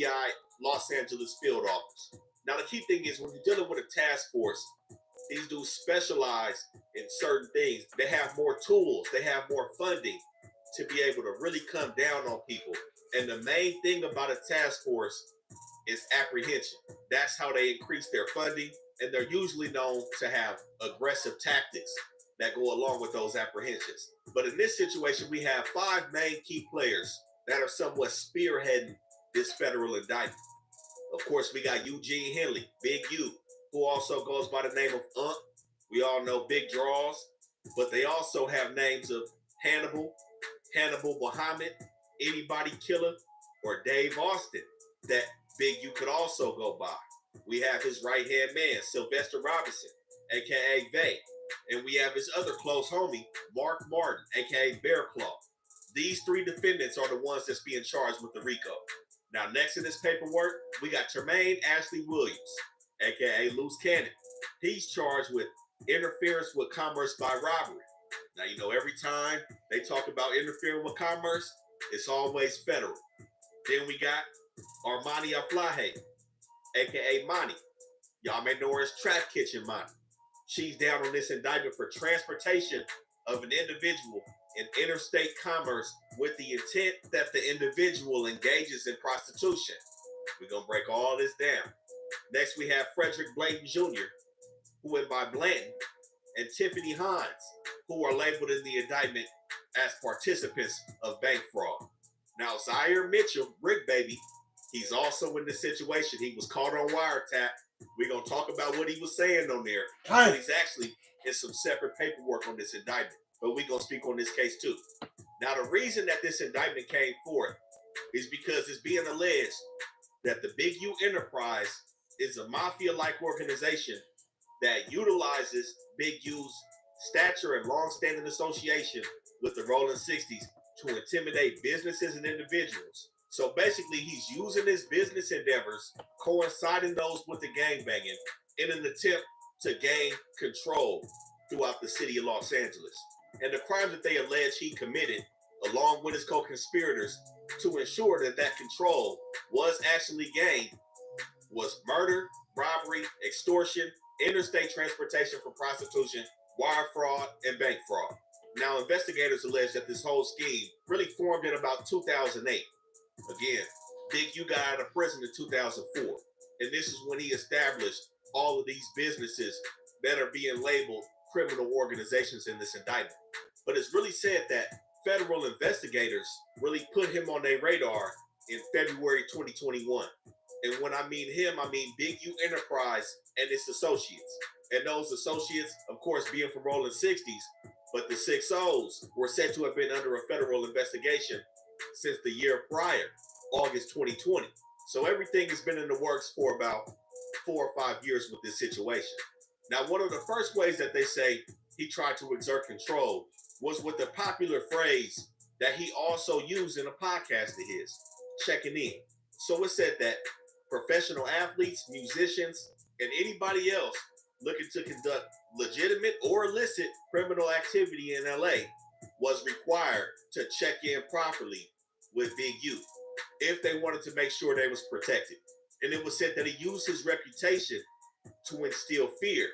FBI Los Angeles field office. Now, the key thing is when you're dealing with a task force, these dudes specialize in certain things. They have more tools, they have more funding to be able to really come down on people. And the main thing about a task force is apprehension. That's how they increase their funding, and they're usually known to have aggressive tactics that go along with those apprehensions. But in this situation, we have five main key players that are somewhat spearheading this federal indictment. Of course, we got Eugene Henley, Big U, who also goes by the name of Unc. We all know Big Draws, but they also have names of Hannibal, Hannibal Muhammad, Anybody Killer, or Dave Austin that Big U could also go by. We have his right-hand man, Sylvester Robinson, aka Vay, and we have his other close homie, Mark Martin, aka Bear Claw. These three defendants are the ones that's being charged with the RICO. Now, next in this paperwork, we got Tremaine Ashley Williams, aka Loose Cannon. He's charged with interference with commerce by robbery. Now, you know, every time they talk about interfering with commerce, it's always federal. Then we got Armani Aflahe, aka Monty. Y'all may know her as Trap Kitchen Monty. She's down on this indictment for transportation of an individual in interstate commerce with the intent that the individual engages in prostitution. We're going to break all this down. Next, we have Frederick Blanton Jr., who went by Blanton, and Tiffany Hines, who are labeled in the indictment as participants of bank fraud. Now, Zaire Mitchell, Brick Baby, he's also in this situation. He was caught on wiretap. We're going to talk about what he was saying on there. But he's actually in some separate paperwork on this indictment. But we're going to speak on this case too. Now, the reason that this indictment came forth is because it's being alleged that the Big U Enterprise is a mafia-like organization that utilizes Big U's stature and long-standing association with the Rolling 60s to intimidate businesses and individuals. So basically, he's using his business endeavors, coinciding those with the gangbanging, in an attempt to gain control throughout the city of Los Angeles. And the crimes that they allege he committed, along with his co-conspirators, to ensure that that control was actually gained, was murder, robbery, extortion, interstate transportation for prostitution, wire fraud, and bank fraud. Now, investigators allege that this whole scheme really formed in about 2008. Again, Big U got out of prison in 2004, and this is when he established all of these businesses that are being labeled criminal organizations in this indictment. But it's really said that federal investigators really put him on their radar in February 2021. And when I mean him, I mean Big U Enterprise and its associates. And those associates, of course, being from Rolling 60s, but the 6-0s were said to have been under a federal investigation since the year prior, August 2020. So everything has been in the works for about 4 or 5 years with this situation. Now, one of the first ways that they say he tried to exert control was with the popular phrase that he also used in a podcast of his, checking in. So it said that professional athletes, musicians, and anybody else looking to conduct legitimate or illicit criminal activity in LA was required to check in properly with Big U if they wanted to make sure they was protected. And it was said that he used his reputation to instill fear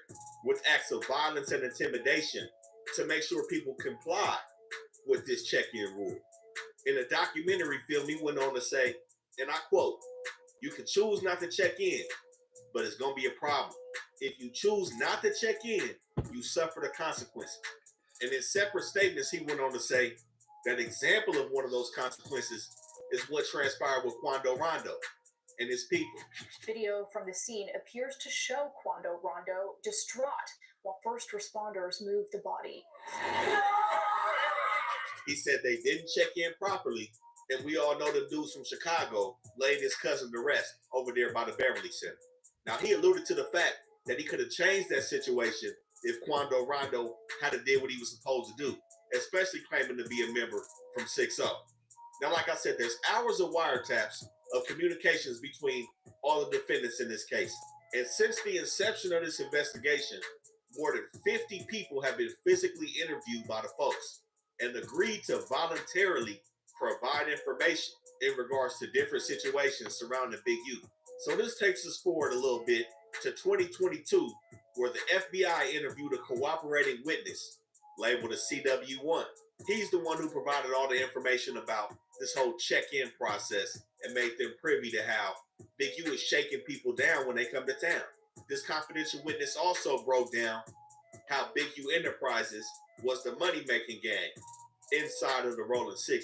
with acts of violence and intimidation to make sure people comply with this check-in rule. In a documentary film, he went on to say, and I quote, "You can choose not to check in, but it's going to be a problem. If you choose not to check in, you suffer the consequences." And in separate statements, he went on to say that example of one of those consequences is what transpired with Quando Rondo and his people. Video from the scene appears to show Quando Rondo distraught while first responders move the body. He said they didn't check in properly, and we all know the dudes from Chicago laid his cousin to rest over there by the Beverly Center. Now, he alluded to the fact that he could have changed that situation if Quando Rondo had did what he was supposed to do, especially claiming to be a member from 6-0. Now, like I said, there's hours of wiretaps of communications between all the defendants in this case. And since the inception of this investigation, more than 50 people have been physically interviewed by the folks and agreed to voluntarily provide information in regards to different situations surrounding Big U. So this takes us forward a little bit to 2022, where the FBI interviewed a cooperating witness labeled a CW1. He's the one who provided all the information about this whole check-in process and made them privy to how Big U is shaking people down when they come to town. This confidential witness also broke down how Big U Enterprises was the money-making gang inside of the Rolling 60s.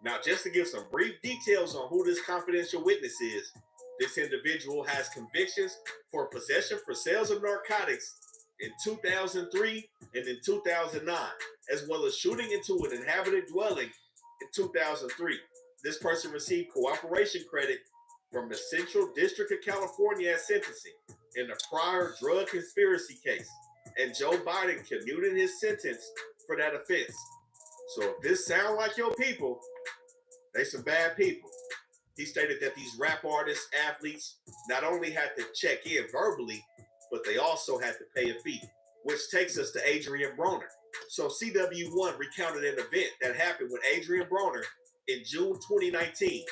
Now, just to give some brief details on who this confidential witness is, this individual has convictions for possession for sales of narcotics in 2003 and in 2009, as well as shooting into an inhabited dwelling in 2003. This person received cooperation credit from the Central District of California at sentencing in a prior drug conspiracy case, and Joe Biden commuted his sentence for that offense. So if this sound like your people, they some bad people. He stated that these rap artists, athletes, not only had to check in verbally, but they also had to pay a fee, which takes us to Adrian Broner. So CW1 recounted an event that happened with Adrian Broner in June 2019,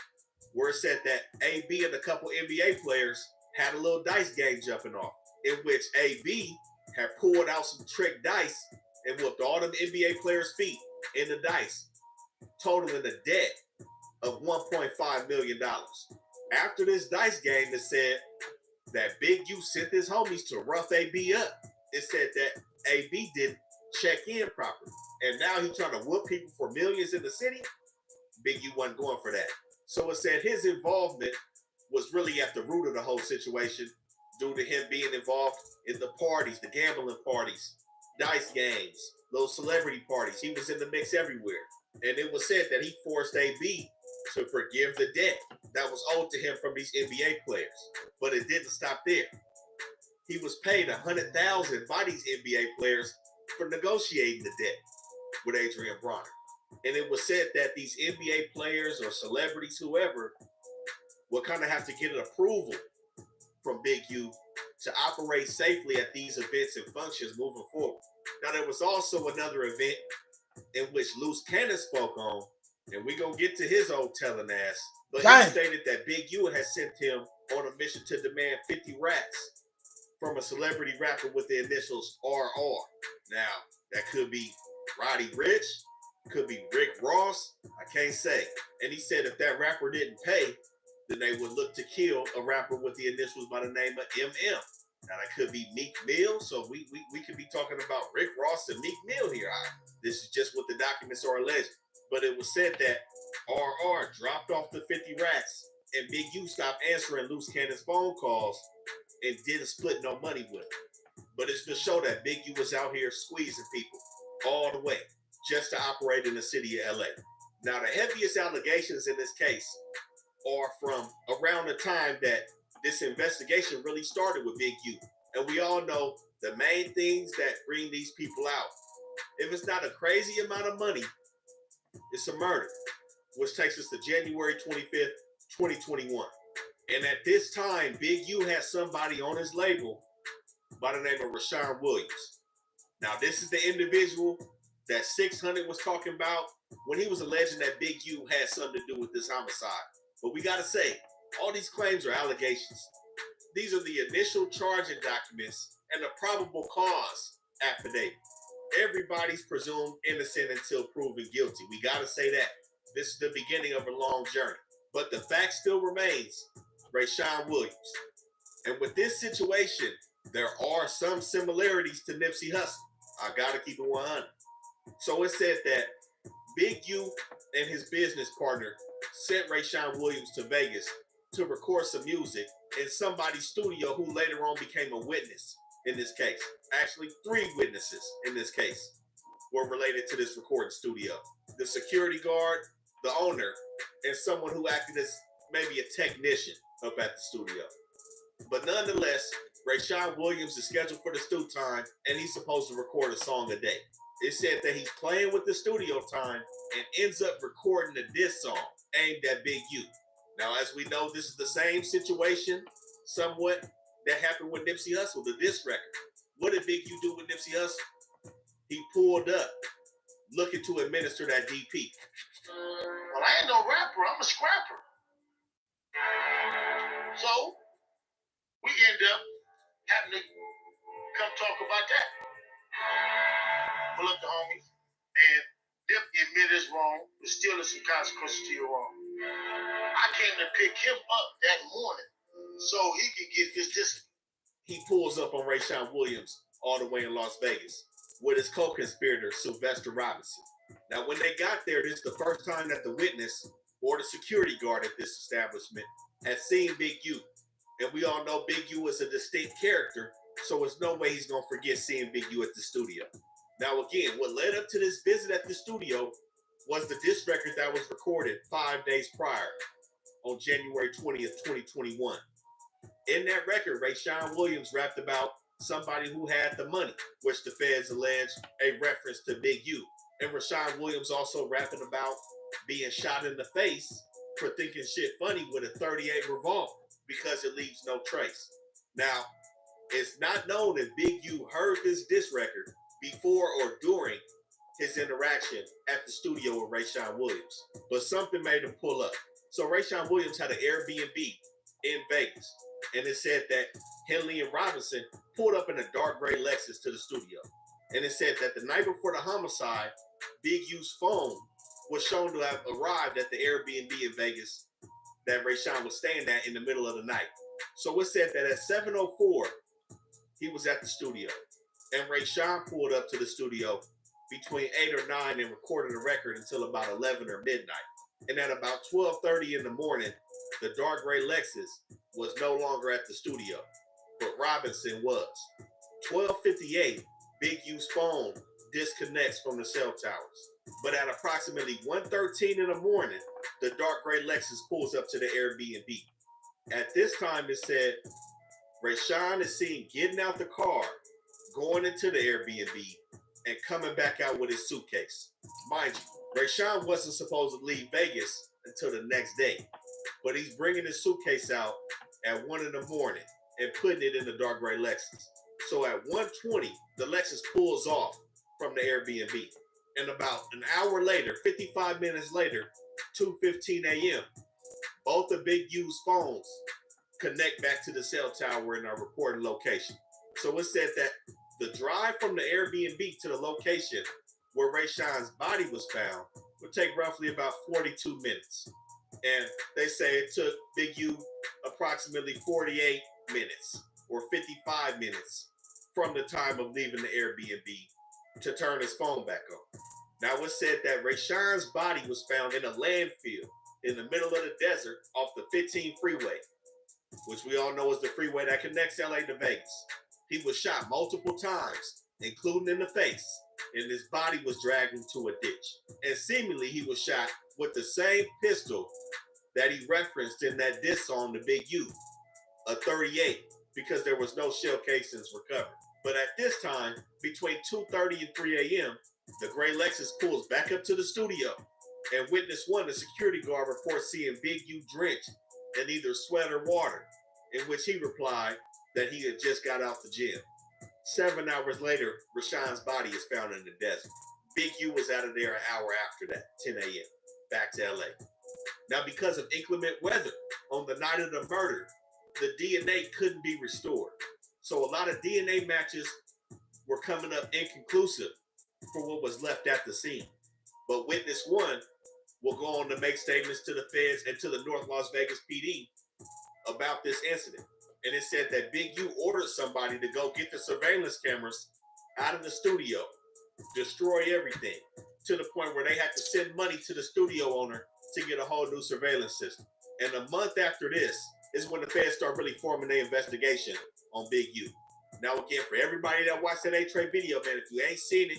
where it said that AB and a couple NBA players had a little dice game jumping off, in which AB had pulled out some trick dice and whooped all them NBA players' feet in the dice, totaling a debt of $1.5 million. After this dice game, it said that Big U sent his homies to rough AB up. It said that AB didn't check in properly, and now he's trying to whoop people for millions in the city. Big U wasn't going for that. So it said his involvement was really at the root of the whole situation due to him being involved in the parties, the gambling parties, dice games, those celebrity parties. He was in the mix everywhere. And it was said that he forced AB to forgive the debt that was owed to him from these NBA players. But it didn't stop there. He was paid $100,000 by these NBA players for negotiating the debt with Adrian Broner. And it was said that these NBA players or celebrities, whoever, would kind of have to get an approval from Big U to operate safely at these events and functions moving forward. Now, there was also another event in which LUCE spoke on, and we're going to get to his old telling ass, but he stated that Big U had sent him on a mission to demand 50 rats from a celebrity rapper with the initials RR. Now, that could be Roddy Ricch, could be Rick Ross, I can't say. And he said if that rapper didn't pay, then they would look to kill a rapper with the initials by the name of MM. Now, that could be Meek Mill, so we could be talking about Rick Ross and Meek Mill here. This is just what the documents are alleged. But it was said that RR dropped off the 50 rats, and Big U stopped answering LUCE Cannon's phone calls and didn't split no money with him. But it's to show that Big U was out here squeezing people all the way just to operate in the city of LA. Now, the heaviest allegations in this case are from around the time that this investigation really started with Big U. And we all know the main things that bring these people out. If it's not a crazy amount of money, it's a murder, which takes us to January 25th, 2021. And at this time, Big U had somebody on his label by the name of Rashawn Williams. Now, this is the individual that 600 was talking about when he was alleging that Big U had something to do with this homicide. But we got to say, all these claims are allegations. These are the initial charging documents and the probable cause affidavit. Everybody's presumed innocent until proven guilty. We got to say that. This is the beginning of a long journey. But the fact still remains, Rashawn Williams. And with this situation, there are some similarities to Nipsey Hussle. I got to keep it 100. So it said that Big U and his business partner sent Rashawn Williams to Vegas to record some music in somebody's studio who later on became a witness in this case. Actually, 3 witnesses in this case were related to this recording studio. The security guard, the owner, and someone who acted as maybe a technician up at the studio. But nonetheless, Rashawn Williams is scheduled for the stu time, and he's supposed to record a song a day. It said that he's playing with the studio time and ends up recording a diss song aimed at Big U. Now, as we know, this is the same situation, somewhat, that happened with Nipsey Hussle, the diss record. What did Big U do with Nipsey Hussle? He pulled up, looking to administer that DP. Well, I ain't no rapper. I'm a scrapper. So we end up having to come talk about that. Pull up the homies, and them admit it's wrong, but still there's some consequences to your wrong. I came to pick him up that morning so he could get his discipline. He pulls up on Rayshawn Williams all the way in Las Vegas with his co-conspirator, Sylvester Robinson. Now, when they got there, this is the first time that the witness or the security guard at this establishment had seen Big U. And we all know Big U is a distinct character, so there's no way he's going to forget seeing Big U at the studio. Now, again, what led up to this visit at the studio was the disc record that was recorded 5 days prior on January 20th, 2021. In that record, Rayshawn Williams rapped about somebody who had the money, which the feds alleged a reference to Big U. And Rayshawn Williams also rapping about being shot in the face for thinking shit funny with a .38 revolver because it leaves no trace. Now, it's not known if Big U heard this diss record before or during his interaction at the studio with Rayshawn Williams, but something made him pull up. So Rayshawn Williams had an Airbnb in Vegas, and it said that Henley and Robinson pulled up in a dark gray Lexus to the studio. And it said that the night before the homicide, Big U's phone was shown to have arrived at the Airbnb in Vegas that Rayshawn was staying at in the middle of the night. So it said that at 7:04, he was at the studio. And Rayshawn pulled up to the studio between 8 or 9 and recorded a record until about 11 or midnight. And at about 12:30 in the morning, the dark gray Lexus was no longer at the studio, but Robinson was. 12:58, Big U's phone disconnects from the cell towers. But at approximately 1:13 in the morning, the dark gray Lexus pulls up to the Airbnb. At this time, it said, Rayshawn is seen getting out the car, going into the Airbnb, and coming back out with his suitcase. Mind you, Rayshawn wasn't supposed to leave Vegas until the next day, but he's bringing his suitcase out at 1 in the morning and putting it in the dark gray Lexus. So at 1:20, the Lexus pulls off from the Airbnb. And about an hour later, 55 minutes later, 2:15 a.m., both of Big U's phones connect back to the cell tower in our reported location. So it said that the drive from the Airbnb to the location where Rayshawn's body was found would take roughly about 42 minutes. And they say it took Big U approximately 48 minutes or 55 minutes from the time of leaving the Airbnb to turn his phone back on. Now it said that Rayshawn's body was found in a landfill in the middle of the desert off the 15 freeway, which we all know is the freeway that connects LA to Vegas. He was shot multiple times, including in the face, and his body was dragged into a ditch. And seemingly he was shot with the same pistol that he referenced in that diss song to Big U, a .38, because there was no shell casings recovered. But at this time, between 2:30 and 3 a.m., the gray Lexus pulls back up to the studio, and witness one, the security guard, reports seeing Big U drenched in either sweat or water, in which he replied that he had just got out the gym. 7 hours later, Rayshawn's body is found in the desert. Big U was out of there an hour after that, 10 a.m., back to LA. Now, because of inclement weather on the night of the murder, the DNA couldn't be restored. So a lot of DNA matches were coming up inconclusive for what was left at the scene. But witness one will go on to make statements to the feds and to the North Las Vegas PD about this incident. And it said that Big U ordered somebody to go get the surveillance cameras out of the studio, destroy everything, to the point where they had to send money to the studio owner to get a whole new surveillance system. And a month after this is when the feds start really forming their investigation on Big U. Now, again, for everybody that watched that A-Tray video, man, if you ain't seen it,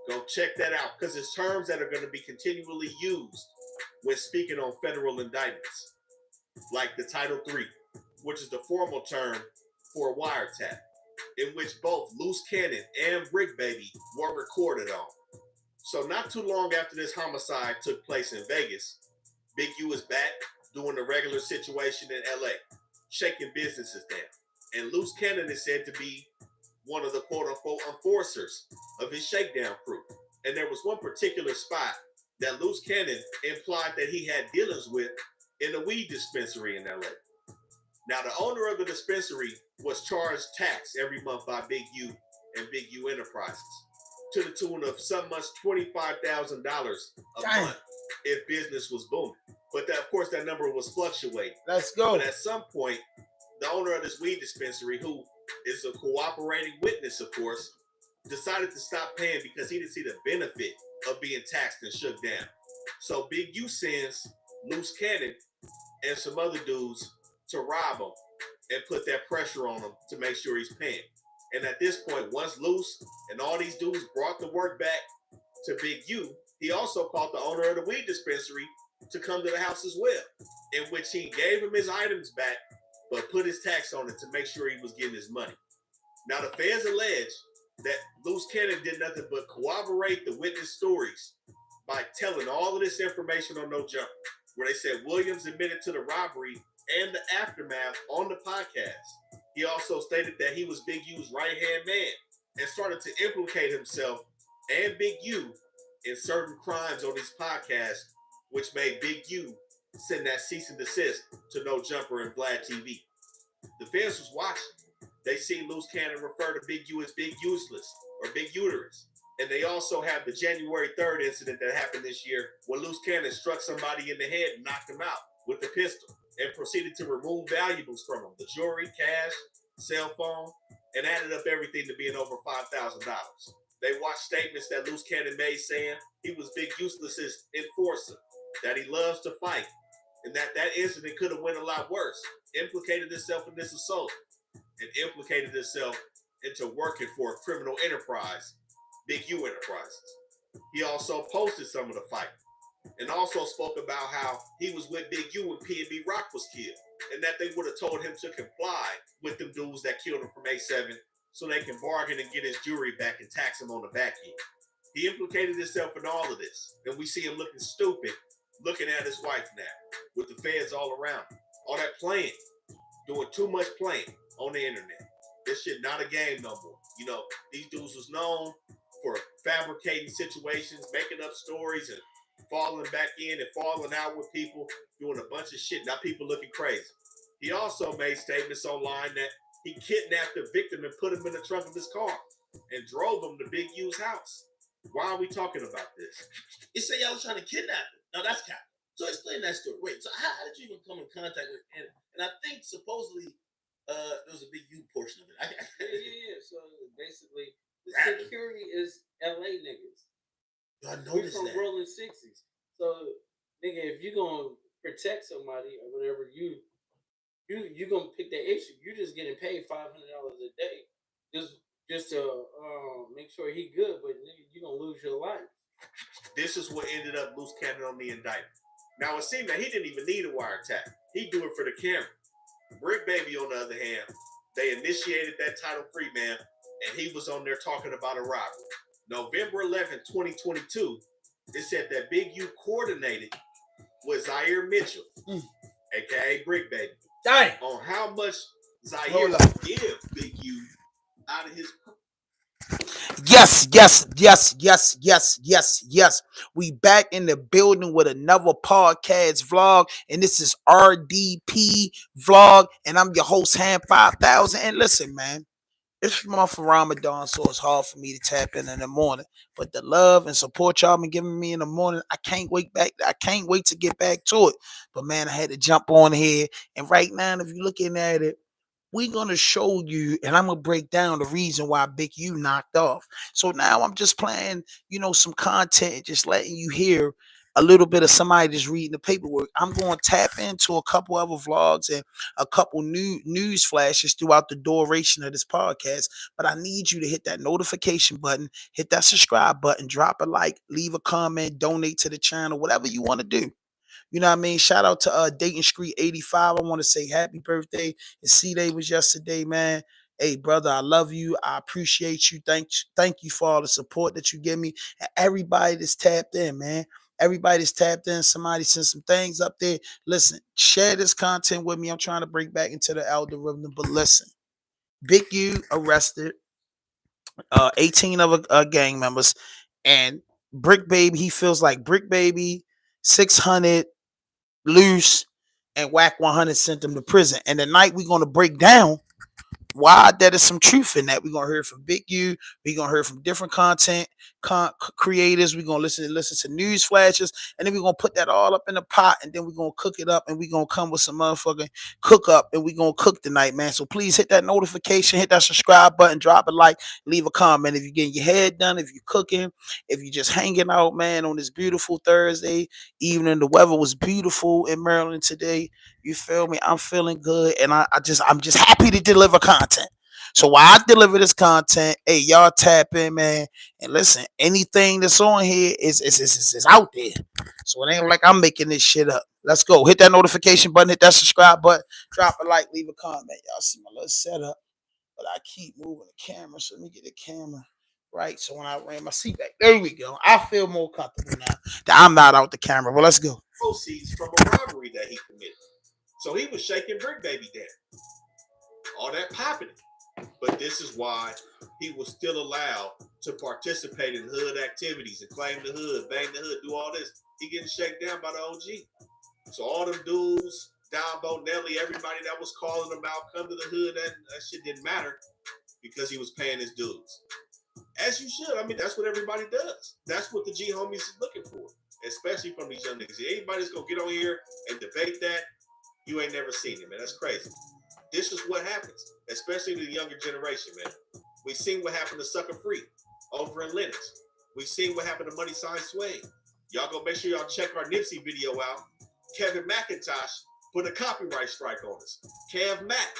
go check that out, because it's terms that are going to be continually used when speaking on federal indictments, like the Title III, which is the formal term for a wiretap, in which both Loose Cannon and BRICC Baby were recorded on. So not too long after this homicide took place in Vegas, Big U is back doing the regular situation in LA, shaking businesses down. And Loose Cannon is said to be one of the quote-unquote enforcers of his shakedown crew. And there was one particular spot that Loose Cannon implied that he had dealings with in a weed dispensary in LA. Now, the owner of the dispensary was charged tax every month by Big U and Big U Enterprises to the tune of some much $25,000 a month if business was booming. But that, of course, that number was fluctuating. Let's go. But at some point, the owner of this weed dispensary, who is a cooperating witness, of course, decided to stop paying because he didn't see the benefit of being taxed and shook down. So Big U sends Loose Cannon and some other dudes to rob him and put that pressure on him to make sure he's paying. And at this point, once Loose and all these dudes brought the work back to Big U, he also called the owner of the weed dispensary to come to the house as well, in which he gave him his items back, but put his tax on it to make sure he was getting his money. Now, the feds allege that Loose Cannon did nothing but corroborate the witness stories by telling all of this information on No Jumper, where they said Williams admitted to the robbery and the aftermath on the podcast. He also stated that he was Big U's right-hand man and started to implicate himself and Big U in certain crimes on these podcasts, which made Big U send that cease and desist to No Jumper and Vlad TV. The fans was watching. They see Loose Cannon refer to Big U as Big Useless or Big Uterus. And they also have the January 3rd incident that happened this year when Loose Cannon struck somebody in the head and knocked him out with a pistol and proceeded to remove valuables from him, the jewelry, cash, cell phone, and added up everything to being over $5,000. They watched statements that Loose Cannon made saying he was Big Useless's enforcer, that he loves to fight, and that incident could have went a lot worse, implicated itself in this assault, and implicated itself into working for a criminal enterprise, Big U Enterprises. He also posted some of the fight and also spoke about how he was with Big U when P&B Rock was killed, and that they would have told him to comply with them dudes that killed him from A7 so they can bargain and get his jewelry back and tax him on the back end. He implicated himself in all of this, and we see him looking stupid, looking at his wife now, with the feds all around him. All that playing, doing too much playing on the internet. This shit not a game no more. You know, these dudes was known for fabricating situations, making up stories, and falling back in and falling out with people, doing a bunch of shit. Now people looking crazy. He also made statements online that he kidnapped the victim and put him in the trunk of his car and drove him to Big U's house. Why are we talking about this? You say y'all was trying to kidnap him. No, that's cap. So explain that story. Wait, so how did you even come in contact with him? And I think supposedly there was a Big U portion of it. Yeah. So basically, the security is LA niggas. I noticed from that. rolling 60s. So, nigga, if you gonna protect somebody or whatever, you gonna pick that issue. You just getting paid $500 a day, just to make sure he good, but nigga, you gonna lose your life. This is what ended up Loose Cannon on the indictment. Now it seemed that he didn't even need a wiretap. He do it for the camera. BRICC Baby, on the other hand, they initiated that Title III, man, and he was on there talking about a robbery. November 11, 2022, it said that Big U coordinated with Zaire Mitchell, aka BRICC Baby, on how much Zaire would give Big U out of his. Yes. We back in the building with another podcast vlog, and this is RDP vlog, and I'm your host, Ham 5000. And listen, man, it's month of Ramadan, so it's hard for me to tap in the morning. But the love and support y'all been giving me in the morning, I can't wait to get back to it. But man, I had to jump on here, and right now, if you're looking at it, we're going to show you, and I'm going to break down the reason why Big U knocked off. So now I'm just playing, some content, just letting you hear a little bit of somebody just reading the paperwork. I'm going to tap into a couple other vlogs and a couple new news flashes throughout the duration of this podcast. But I need you to hit that notification button, hit that subscribe button, drop a like, leave a comment, donate to the channel, whatever you want to do. You know what I mean? Shout out to Dayton Street 85. I want to say happy birthday. And C-Day was yesterday, man. Hey, brother, I love you. I appreciate you. Thank you for all the support that you give me. And everybody that's tapped in, man. Everybody that's tapped in. Somebody sent some things up there. Listen, share this content with me. I'm trying to break back into the algorithm. But listen, Big U arrested 18 other gang members. And BRICC Baby, he feels like BRICC Baby, 600, LUCE, and Wack100 sent him to prison. And tonight we're going to break down why there is some truth in that. We're gonna hear from Big U. We're gonna hear from different content creators. We're gonna listen to news flashes, and then we're gonna put that all up in a pot, and then we're gonna cook it up, and we're gonna come with some motherfucking cook up, and we're gonna cook tonight, man. So please hit that notification, hit that subscribe button, drop a like, leave a comment if you're getting your head done, if you're cooking, if you're just hanging out, man, on this beautiful Thursday evening. The weather was beautiful in Maryland today. You feel me? I'm feeling good, and I'm just happy to deliver content. So while I deliver this content, hey, y'all tap in, man, and listen. Anything that's on here is out there. So it ain't like I'm making this shit up. Let's go. Hit that notification button, hit that subscribe button, drop a like, leave a comment. Y'all see my little setup, but I keep moving the camera. So let me get the camera right. So when I ran my seat back, there we go. I feel more comfortable now that I'm not out the camera. But let's go. Proceeds from a robbery that he committed. So he was shaking BRICC Baby down. All that popping. But this is why he was still allowed to participate in hood activities and claim the hood, bang the hood, do all this. He getting shaken down by the OG. So all them dudes, Don Bonelli, everybody that was calling him out, come to the hood, that shit didn't matter because he was paying his dues. As you should. I mean, that's what everybody does. That's what the G homies is looking for, especially from these young niggas. Anybody's going to get on here and debate that, you ain't never seen it, man. That's crazy. This is what happens, especially to the younger generation, man. We seen what happened to Sucker Free over in Lennox. We seen what happened to Money Sign Sway. Y'all go make sure y'all check our Nipsey video out. Kevin McIntosh put a copyright strike on us. Kev Mack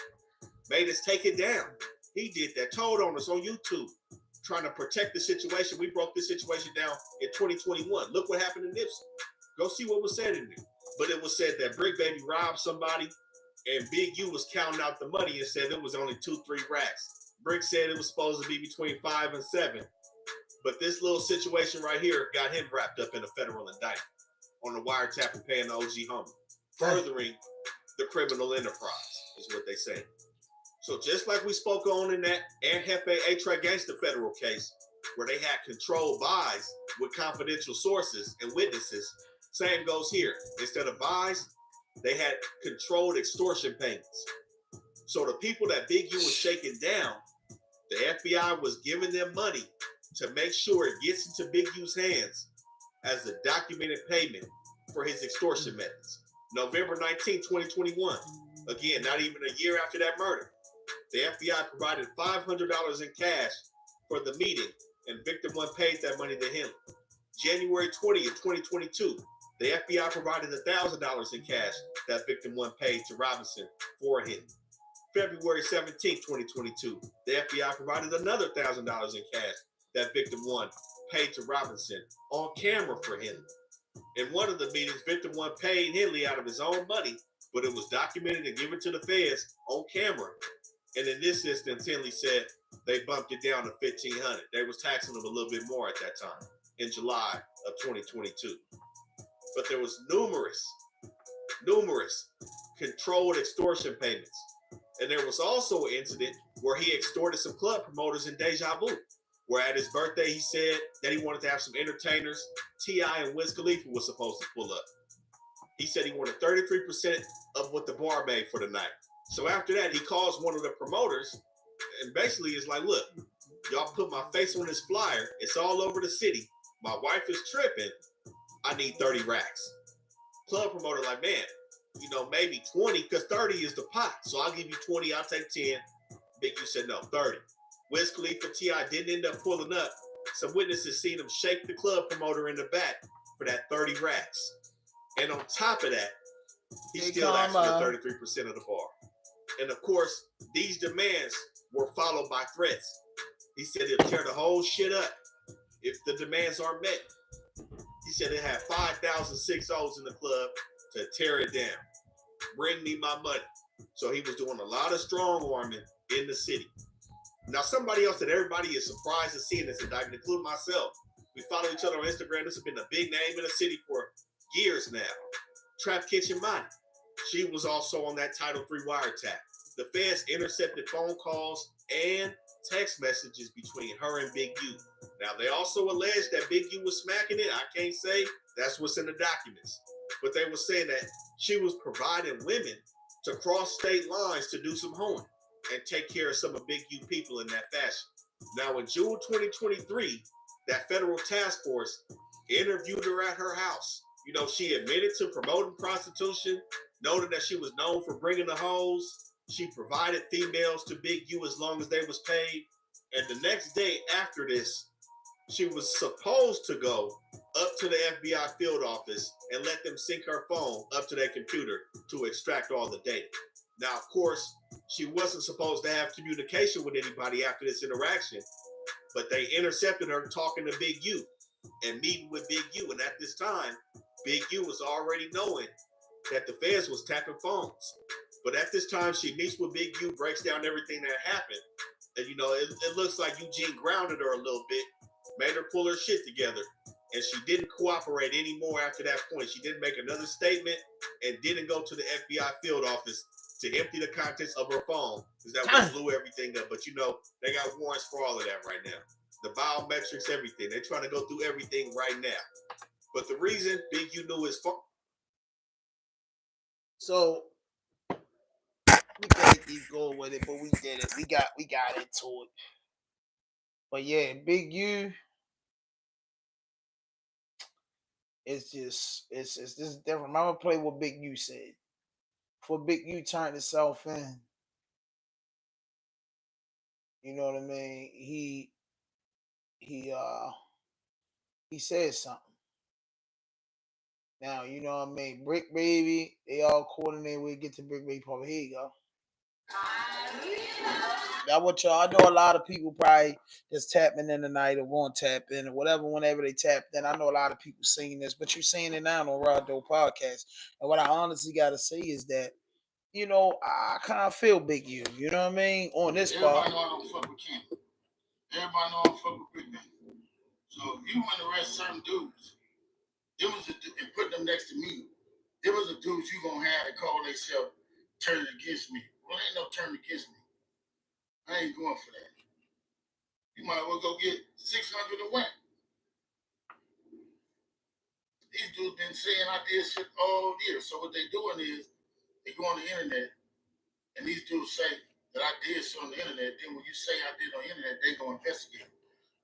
made us take it down. He did that. Told on us on YouTube, trying to protect the situation. We broke this situation down in 2021. Look what happened to Nipsey. Go see what was said in there. But it was said that BRICC Baby robbed somebody, and Big U was counting out the money and said it was only 2-3 racks. BRICC said it was supposed to be between 5 and 7. But this little situation right here got him wrapped up in a federal indictment on the wiretap and paying the OG homie, furthering the criminal enterprise, is what they say. So just like we spoke on in that Jefe A-Track Gangsta federal case, where they had controlled buys with confidential sources and witnesses, same goes here. Instead of buys, they had controlled extortion payments. So the people that Big U was shaking down, the FBI was giving them money to make sure it gets into Big U's hands as a documented payment for his extortion methods. November 19, 2021. Again, not even a year after that murder. The FBI provided $500 in cash for the meeting, and Victim 1 paid that money to him. January 20th, 2022. The FBI provided $1,000 in cash that Victim 1 paid to Robinson for him. February 17, 2022, the FBI provided another $1,000 in cash that Victim 1 paid to Robinson on camera for him. In one of the meetings, Victim 1 paid Henley out of his own money, but it was documented and given to the feds on camera. And in this instance, Henley said they bumped it down to $1,500. They was taxing him a little bit more at that time in July of 2022. But there was numerous controlled extortion payments. And there was also an incident where he extorted some club promoters in Deja Vu, where at his birthday he said that he wanted to have some entertainers. T.I. and Wiz Khalifa was supposed to pull up. He said he wanted 33% of what the bar made for the night. So after that, he calls one of the promoters and basically is like, look, y'all put my face on this flyer. It's all over the city. My wife is tripping. I need 30 racks. Club promoter like, man, maybe 20, because 30 is the pot. So I'll give you 20, I'll take 10. Big U said no, 30. Wiz Khalifa T.I. didn't end up pulling up. Some witnesses seen him shake the club promoter in the back for that 30 racks. And on top of that, he still asked for 33% of the bar. And of course, these demands were followed by threats. He said he'll tear the whole shit up if the demands aren't met. He said it had 5,000 6-0s in the club to tear it down. Bring me my money. So he was doing a lot of strong arming in the city. Now, somebody else that everybody is surprised to see in this indictment, including myself. We follow each other on Instagram. This has been a big name in the city for years now. Trap Kitchen Money. She was also on that Title III wiretap. The feds intercepted phone calls and text messages between her and Big U. Now, they also alleged that Big U was smacking it. I can't say that's what's in the documents. But they were saying that she was providing women to cross state lines to do some hoeing and take care of some of Big U people in that fashion. Now, in June 2023, that federal task force interviewed her at her house. You know, she admitted to promoting prostitution, noted that she was known for bringing the hoes. She provided females to Big U as long as they was paid. And the next day after this, she was supposed to go up to the FBI field office and let them sync her phone up to their computer to extract all the data. Now, of course, she wasn't supposed to have communication with anybody after this interaction, but they intercepted her talking to Big U and meeting with Big U. And at this time, Big U was already knowing that the feds was tapping phones. But at this time, she meets with Big U, breaks down everything that happened. And, you know, it looks like Eugene grounded her a little bit, made her pull her shit together. And she didn't cooperate anymore after that point. She didn't make another statement and didn't go to the FBI field office to empty the contents of her phone, because that would blew everything up. But, you know, they got warrants for all of that right now. The biometrics, everything. They're trying to go through everything right now. But the reason Big U knew his phone. So we can't keep going with it, but we did it. We got into it. But yeah, Big U. It's just different. I'm gonna play what Big U said. For Big U turned itself in. You know what I mean? He said something. Now, you know what I mean? BRICC Baby, they all coordinate. We get to BRICC Baby Papa. Here you go. Now, what y'all, I know a lot of people probably just tapping in tonight or won't tap in or whatever, whenever they tap in. I know a lot of people seeing this, but you're seeing it now on Raw Dope Podcast. And what I honestly got to say is that, you know, I kind of feel Big U, you know what I mean? On this part. Everybody know I don't fuck with Ken. Everybody know I don't fuck with Big Man. So if you want to arrest certain dudes, and put them next to me, there was a dudes you gonna have that call themselves turning against me. Well, ain't no turn against me. I ain't going for that. You might as well go get 600 and whack. These dudes been saying I did shit all year. So what they doing is they go on the internet and these dudes say that I did shit on the internet. Then when you say I did on the internet, they go investigate.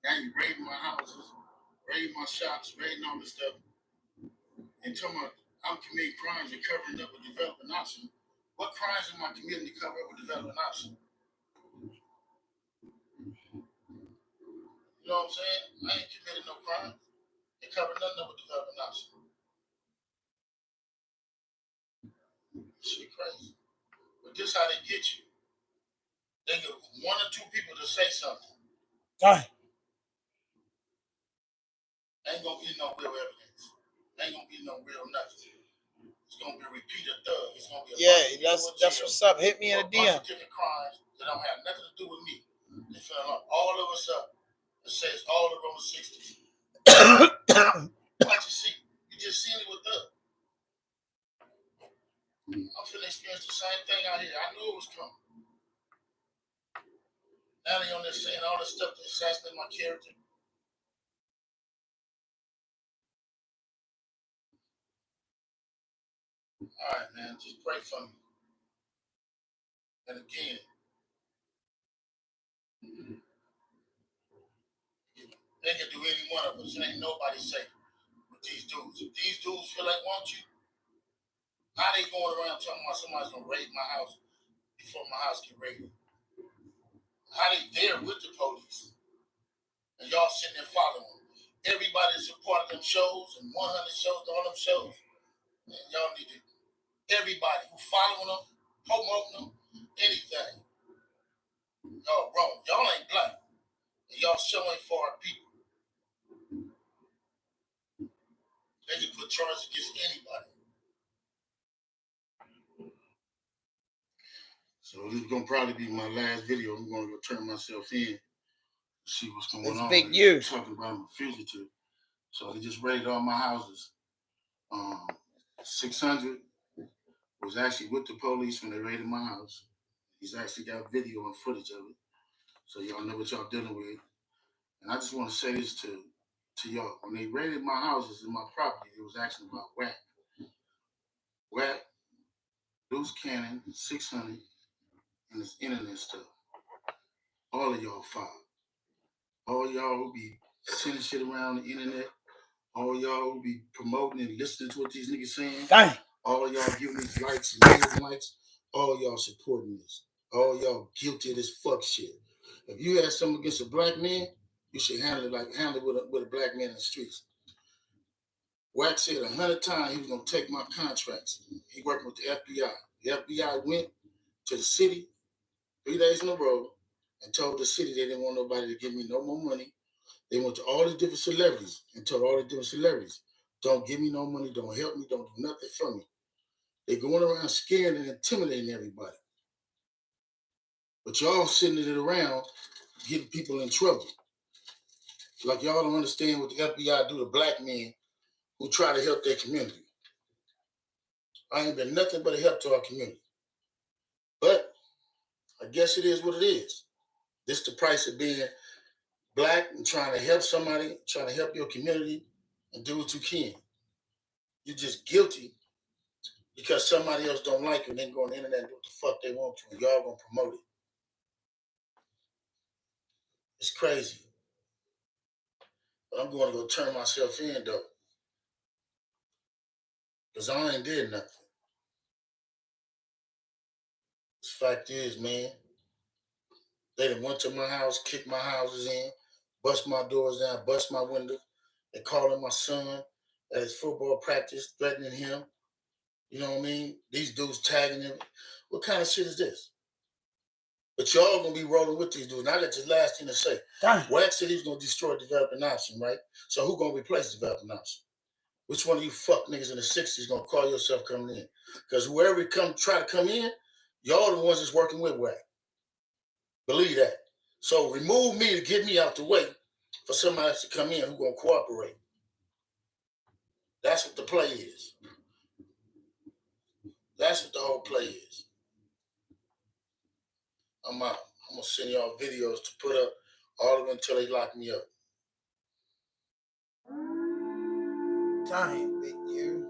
Now you raiding my houses, raiding my shops, raiding all this stuff. And talking about I'm committing crimes and covering up with developing option. What crimes am I committing to cover up with developing option? You know what I'm saying? I ain't committed no crime. They cover nothing up with developing option. Shit crazy. But this how they get you. They get one or two people to say something. Right. Ain't gonna be no real evidence. Ain't gonna be no real nothing. It's gonna be a repeated thug. It's gonna be that's what's up. Hit me in a DM. Bunch of different crimes that don't have nothing to do with me. They fill up all of us up and say it's all the Roman 60s. What you see? You just seen it with us. I'm finna experience the same thing out here. I knew it was coming. Now they on there saying all this stuff to assassinate my character. All right, man, just pray for me. And again, they can do any one of us. It ain't nobody safe with these dudes. If these dudes feel like want you, how they going around talking about somebody's gonna raid my house before my house get raided? How they there with the police? And y'all sitting there following them. Everybody supported them shows and 100 shows, all them shows. And y'all need to, everybody who following them, promoting them, anything. Y'all wrong. Y'all ain't black. And y'all showing for our people. They can put charges against anybody. So this is gonna probably be my last video. I'm gonna go turn myself in, see what's going on. Big U. Talking about I'm a fugitive. So they just raided all my houses. 600 was actually with the police when they raided my house. He's actually got video and footage of it. so y'all know what y'all dealing with. And I just want to say this to y'all. When they raided my houses and my property, it was asking about Wack, Loose Cannon, 600, and this internet stuff. All of y'all filed. All y'all who be sending shit around the internet. All y'all who be promoting and listening to what these niggas saying. Dang. All y'all giving these likes and dislikes. All y'all supporting this. All y'all guilty of this fuck shit. If you had something against a black man, you should handle it with a black man in the streets. Wack said 100 times he was gonna take my contracts. He working with the FBI. The FBI went to the city 3 days in a row and told the city they didn't want nobody to give me no more money. They went to all the different celebrities and told all the different celebrities, don't give me no money, don't help me, don't do nothing for me. They're going around scaring and intimidating everybody. But y'all sitting it around getting people in trouble. Like y'all don't understand what the FBI do to black men who try to help their community. I ain't been nothing but a help to our community. But I guess it is what it is. This is the price of being black and trying to help somebody, trying to help your community and do what you can. You're just guilty because somebody else don't like you and they go on the internet and do what the fuck they want to and y'all gonna promote it. It's crazy. But I'm going to go turn myself in though. Because I ain't did nothing. The fact is, man, they done went to my house, kicked my houses in, bust my doors down, bust my windows. They calling my son at his football practice, threatening him. You know what I mean? These dudes tagging him. What kind of shit is this? But y'all gonna be rolling with these dudes. Now that's the last thing to say. Wack said he's gonna destroy developing option, right? So who gonna replace developing option? Which one of you fuck niggas in the 60s gonna call yourself coming in? Because whoever try to come in, y'all the ones that's working with Wack. Believe that. So remove me to get me out the way for somebody else to come in who gonna cooperate. That's what the play is. That's what the whole play is. I'm out. I'm gonna send y'all videos to put up all of them until they lock me up. Damn, Big U.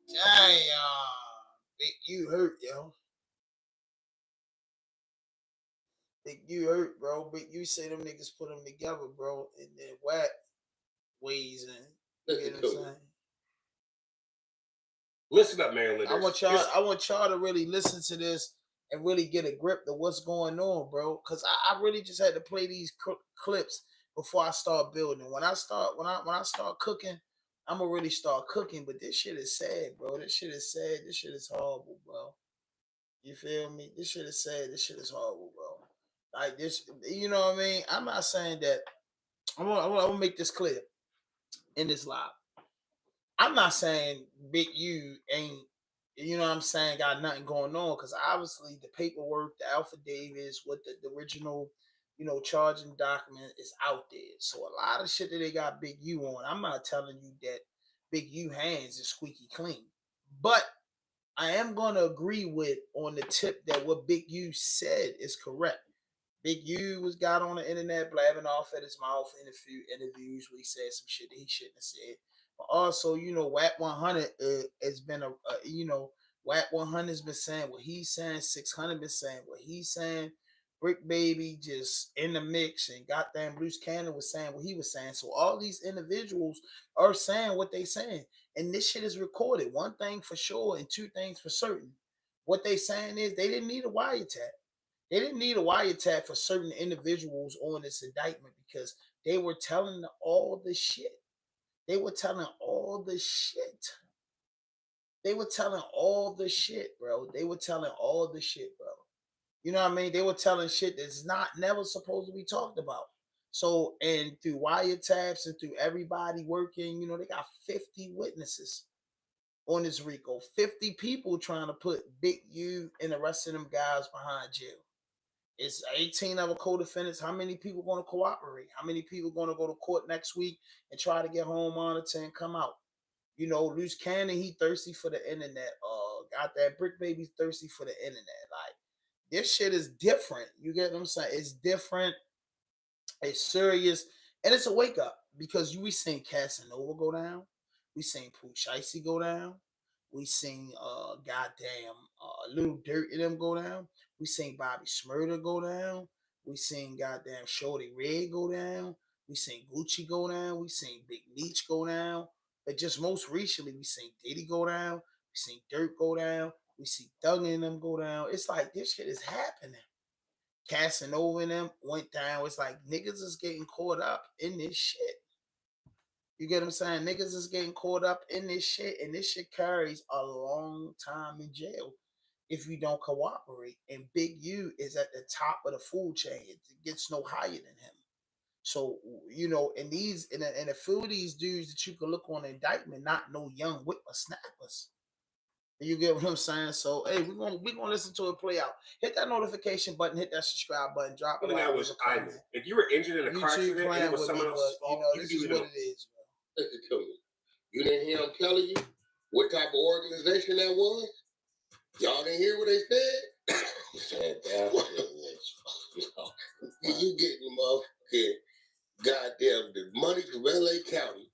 Damn, Big U hurt, yo. Big U hurt, bro. Big U say them niggas put them together, bro, and then Wack ways in. You get what I'm saying? Listen up, man. I want y'all to really listen to this and really get a grip of what's going on, bro. Cause I really just had to play these clips before I start building. When I start cooking, I'm gonna really start cooking. But this shit is sad, bro. This shit is sad. This shit is horrible, bro. You feel me? This shit is sad. This shit is horrible, bro. Like this, you know what I mean? I'm not saying that. I'm gonna make this clear in this live. I'm not saying Big U ain't, you know what I'm saying, got nothing going on, because obviously the paperwork, the affidavits, what the original, charging document is out there. So a lot of shit that they got Big U on, I'm not telling you that Big U hands is squeaky clean. But I am going to agree with on the tip that what Big U said is correct. Big U was got on the internet blabbing off at his mouth in a few interviews where he said some shit that he shouldn't have said. But also, Wack100 has been Wack100 has been saying what he's saying. 600 been saying what he's saying. BRICC Baby just in the mix, and goddamn Loose Cannon was saying what he was saying. So all these individuals are saying what they saying, and this shit is recorded. One thing for sure, and two things for certain. What they saying is they didn't need a wiretap. They didn't need a wiretap for certain individuals on this indictment because they were telling all the shit. They were telling all the shit. They were telling all the shit, bro. They were telling all the shit, bro. You know what I mean? They were telling shit that's never supposed to be talked about. So, and through wiretaps and through everybody working, they got 50 witnesses on this RICO. 50 people trying to put Big U and the rest of them guys behind jail. It's 18 other co-defendants. How many people going to cooperate? How many people going to go to court next week and try to get home monitor and come out? Loose Cannon, he thirsty for the internet. Got that BRICC Baby thirsty for the internet. Like, this shit is different. You get what I'm saying? It's different. It's serious, and it's a wake up because we seen Casanova go down, we seen Pooh Shiesty go down, we seen Little Dirt and them go down, we seen Bobby Smurder go down, we seen goddamn Shorty Red go down, we seen Gucci go down, we seen Big Meech go down, but just most recently we seen Diddy go down, we seen Dirt go down, we see Thug and them go down. It's like this shit is happening. Casanova and them went down. It's like niggas is getting caught up in this shit. You get what I'm saying? Niggas is getting caught up in this shit, and this shit carries a long time in jail if you don't cooperate. And Big U is at the top of the food chain. It gets no higher than him. So, you know, in a few of these dudes that you can look on indictment, not no young whippersnappers. You get what I'm saying? So, hey, we're gonna listen to it play out. Hit that notification button, hit that subscribe button, drop a like. That was if you were injured in a car accident and it was someone else's fault, this is what it is, bro. Listen to me. You didn't hear him telling you what type of organization that was? Y'all didn't hear what they said? You getting motherfucking goddamn the money from LA County.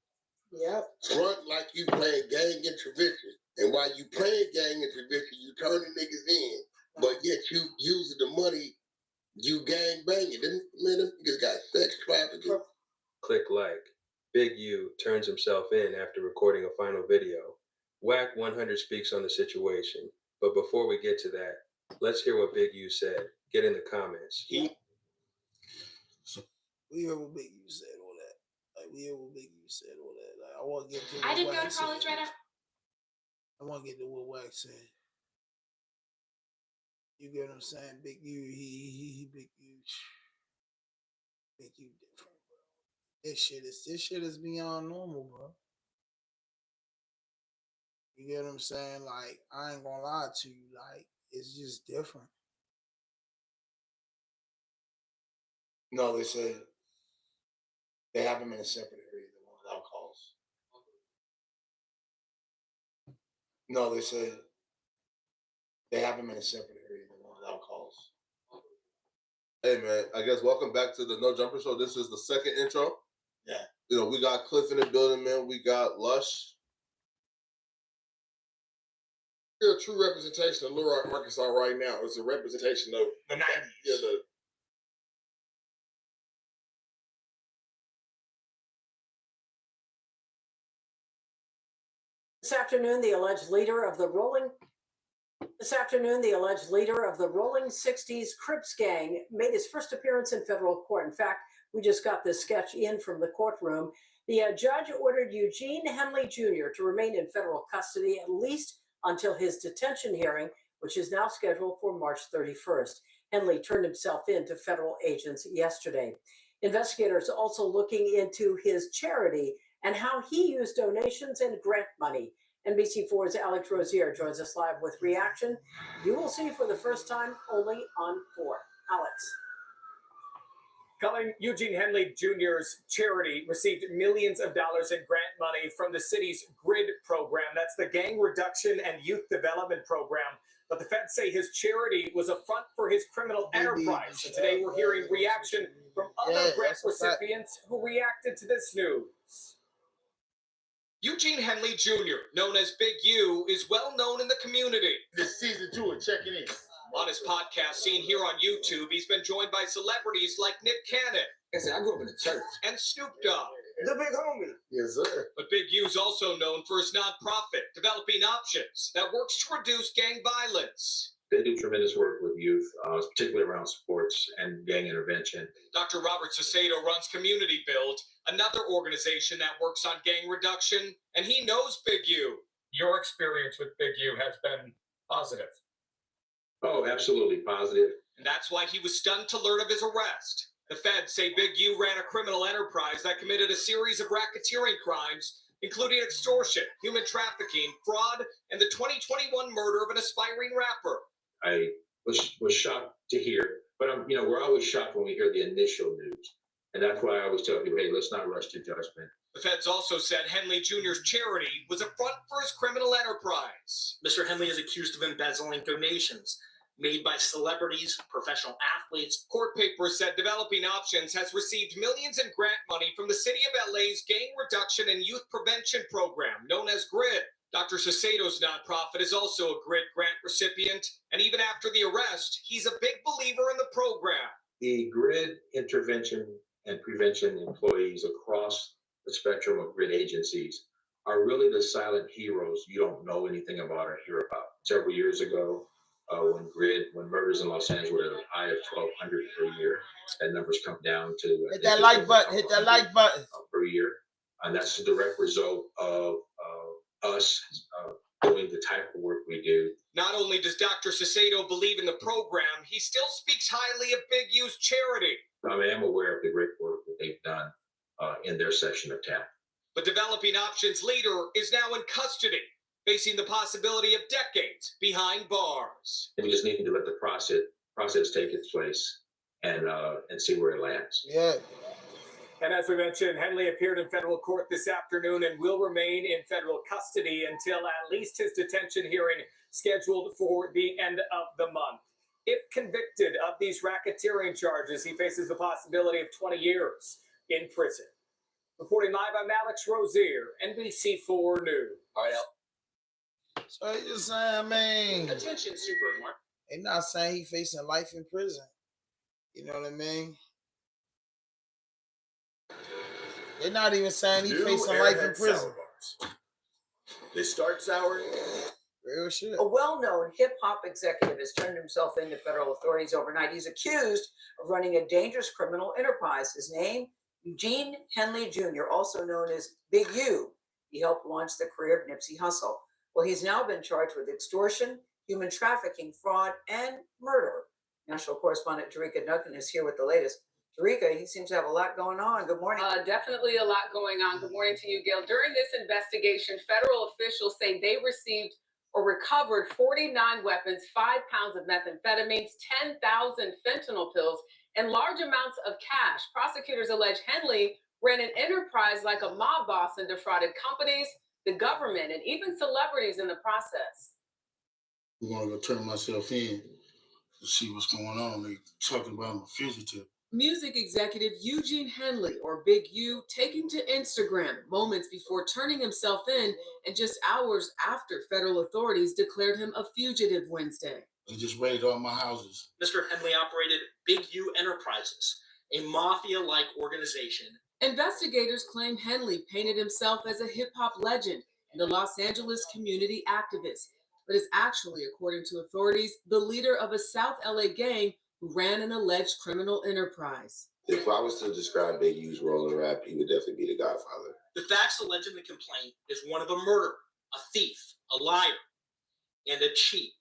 Yep. Front like you playing gang intervention. And while you playing gang intervention, you turning niggas in. But yet you using the money, you gang banging. Them niggas got sex trafficking. Click like. Big U turns himself in after recording a final video. Wack100 speaks on the situation. But before we get to that, let's hear what Big U said. Get in the comments. We heard what Big U said all that. Like, we heard what Big U said all that. Like, I want to get to what I didn't Wack go to college said. right now. I want to get to what Wack said. You get what I'm saying? Big U, he Big U. Big U different, bro. This shit is beyond normal, bro. You get what I'm saying? Like, I ain't gonna lie to you. Like, it's just different. No, they said they have them in a separate area, the one without calls. No, they said they have them in a separate area, the one without calls. Hey man, I guess welcome back to the No Jumper Show. This is the second intro. Yeah. You know, we got Cliff in the building, man. We got Lush. You're a true representation of Little Rock, Arkansas right now. It's a representation of The 90s. Yeah, This afternoon, the alleged leader of the Rolling 60s Crips gang made his first appearance in federal court. In fact, we just got this sketch in from the courtroom. The judge ordered Eugene Henley Jr. to remain in federal custody at least until his detention hearing, which is now scheduled for March 31st. Henley turned himself in to federal agents yesterday. Investigators are also looking into his charity and how he used donations and grant money. NBC4's Alex Rozier joins us live with reaction. You will see for the first time only on 4. Alex. Colin, Eugene Henley Jr.'s charity received millions of dollars in grant money from the city's GRID program. That's the Gang Reduction and Youth Development Program. But the feds say his charity was a front for his criminal enterprise. And today we're hearing reaction from other grant recipients who reacted to this news. Eugene Henley Jr., known as Big U, is well known in the community. This season 2 of Checking In. On his podcast seen here on YouTube, he's been joined by celebrities like Nick Cannon. I grew up in the church. And Snoop Dogg. The big homie. Yes, sir. But Big U's also known for his nonprofit, Developing Options, that works to reduce gang violence. They do tremendous work with youth, particularly around sports and gang intervention. Dr. Robert Sacedo runs Community Build, another organization that works on gang reduction, and he knows Big U. Your experience with Big U has been positive. Oh, absolutely positive. And that's why he was stunned to learn of his arrest. The feds say Big U ran a criminal enterprise that committed a series of racketeering crimes, including extortion, human trafficking, fraud, and the 2021 murder of an aspiring rapper. I was shocked to hear, but we're always shocked when we hear the initial news. And that's why I always tell people, hey, let's not rush to judgment. The feds also said Henley Jr.'s charity was a front for his criminal enterprise. Mr. Henley is accused of embezzling donations. made by celebrities, professional athletes. Court papers said Developing Options has received millions in grant money from the City of LA's Gang Reduction and Youth Prevention Program, known as GRID. Dr. Sasato's nonprofit is also a GRID grant recipient, and even after the arrest, he's a big believer in the program. The GRID intervention and prevention employees across the spectrum of GRID agencies are really the silent heroes you don't know anything about or hear about. Several years ago, when murders in Los Angeles were at a high of 1,200 per year, that number's come down to hit that like button. Hit that like button per year, and that's the direct result of us doing the type of work we do. Not only does Dr. Sasato believe in the program, he still speaks highly of Big U's charity. I am aware of the great work that they've done in their section of town. But Developing Options leader is now in custody, facing the possibility of decades behind bars. We just need to let the process take its place and see where it lands. Yeah. And as we mentioned, Henley appeared in federal court this afternoon and will remain in federal custody until at least his detention hearing scheduled for the end of the month. If convicted of these racketeering charges, he faces the possibility of 20 years in prison. Reporting live, I'm Alex Rozier, NBC4 News. All right, So he just saying, I mean, Attention, Supermarket. they not saying he facing life in prison. You know what I mean? They're not even saying he facing life in prison. They start sour. Real shit. A well-known hip-hop executive has turned himself into federal authorities overnight. He's accused of running a dangerous criminal enterprise. His name, Eugene Henley Jr., also known as Big U. He helped launch the career of Nipsey Hussle. Well, he's now been charged with extortion, human trafficking, fraud, and murder. National correspondent Jerika Duncan is here with the latest. Jerika, he seems to have a lot going on. Good morning. Definitely a lot going on. Good morning to you, Gail. During this investigation, federal officials say they received or recovered 49 weapons, 5 pounds of methamphetamines, 10,000 fentanyl pills, and large amounts of cash. Prosecutors allege Henley ran an enterprise like a mob boss and defrauded companies, the government, and even celebrities in the process. I'm going to go turn myself in to see what's going on. They talking about I'm a fugitive. Music executive Eugene Henley, or Big U, taking to Instagram moments before turning himself in and just hours after federal authorities declared him a fugitive Wednesday. They just raided all my houses. Mr. Henley operated Big U Enterprises, a mafia-like organization. Investigators claim Henley painted himself as a hip-hop legend and a Los Angeles community activist, but is actually, according to authorities, the leader of a South LA gang who ran an alleged criminal enterprise. If I was to describe Big U's role in rap, he would definitely be the Godfather. The facts alleged in the complaint is one of a murderer, a thief, a liar, and a cheat,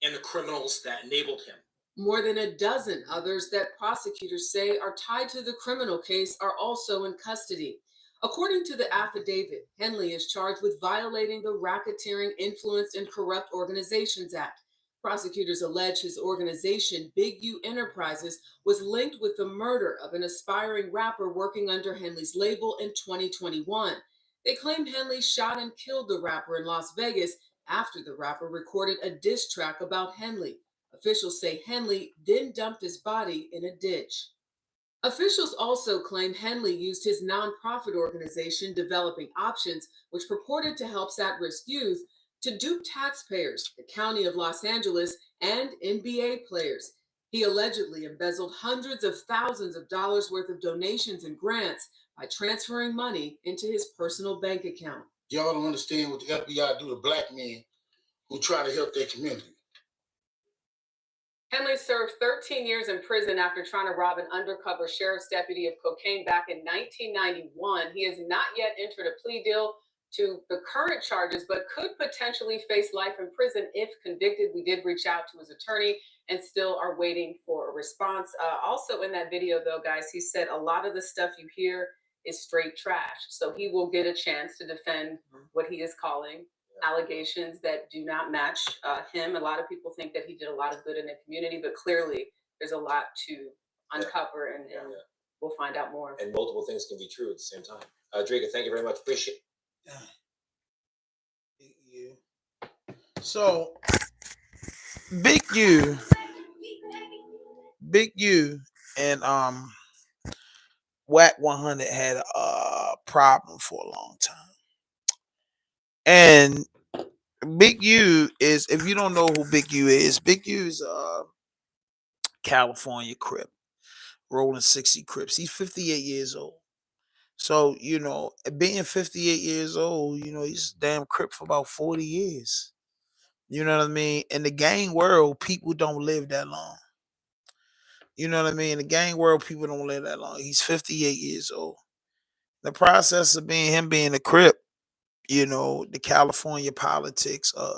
and the criminals that enabled him. More than a dozen others that prosecutors say are tied to the criminal case are also in custody. According to the affidavit, Henley is charged with violating the Racketeering, Influenced, and Corrupt Organizations Act. Prosecutors allege his organization, Big U Enterprises, was linked with the murder of an aspiring rapper working under Henley's label in 2021. They claim Henley shot and killed the rapper in Las Vegas after the rapper recorded a diss track about Henley. Officials say Henley then dumped his body in a ditch. Officials also claim Henley used his nonprofit organization, Developing Options, which purported to help at-risk youth, to dupe taxpayers, the County of Los Angeles, and NBA players. He allegedly embezzled hundreds of thousands of dollars worth of donations and grants by transferring money into his personal bank account. Y'all don't understand what the FBI do to black men who try to help their community. Henley served 13 years in prison after trying to rob an undercover sheriff's deputy of cocaine back in 1991. He has not yet entered a plea deal to the current charges, but could potentially face life in prison if convicted. We did reach out to his attorney and still are waiting for a response. Also in that video, though, guys, he said a lot of the stuff you hear is straight trash. So he will get a chance to defend what he is calling allegations that do not match him. A lot of people think that he did a lot of good in the community, but clearly there's a lot to uncover, and we'll find out more. And multiple things can be true at the same time. Drika, thank you very much. Appreciate it. So Big U, and Wack 100 had a problem for a long time. And Big U is, if you don't know who Big U is, Big U is California Crip, rolling 60 Crips. He's 58 years old. So, being 58 years old, he's a damn Crip for about 40 years. You know what I mean? In the gang world, people don't live that long. You know what I mean? In the gang world, people don't live that long. He's 58 years old. The process of being a Crip, the California politics are,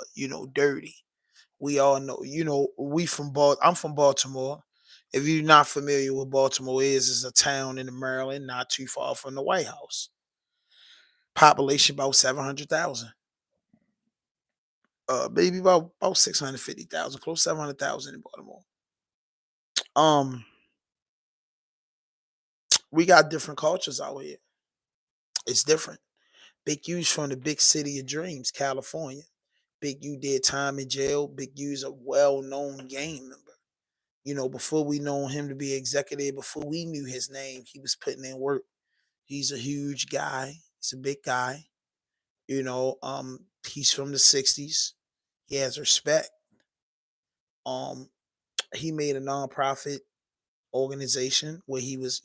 dirty. We all know, I'm from Baltimore. If you're not familiar with Baltimore is a town in Maryland, not too far from the White House. Population about 700,000. Maybe about 650,000, close 700,000 in Baltimore. We got different cultures out here. It's different. Big U's from the big city of dreams, California. Big U did time in jail. Big U's a well-known gang member. Before we know him to be executive, before we knew his name, he was putting in work. He's a huge guy. He's a big guy. He's from the 60s. He has respect. He made a nonprofit organization where he was,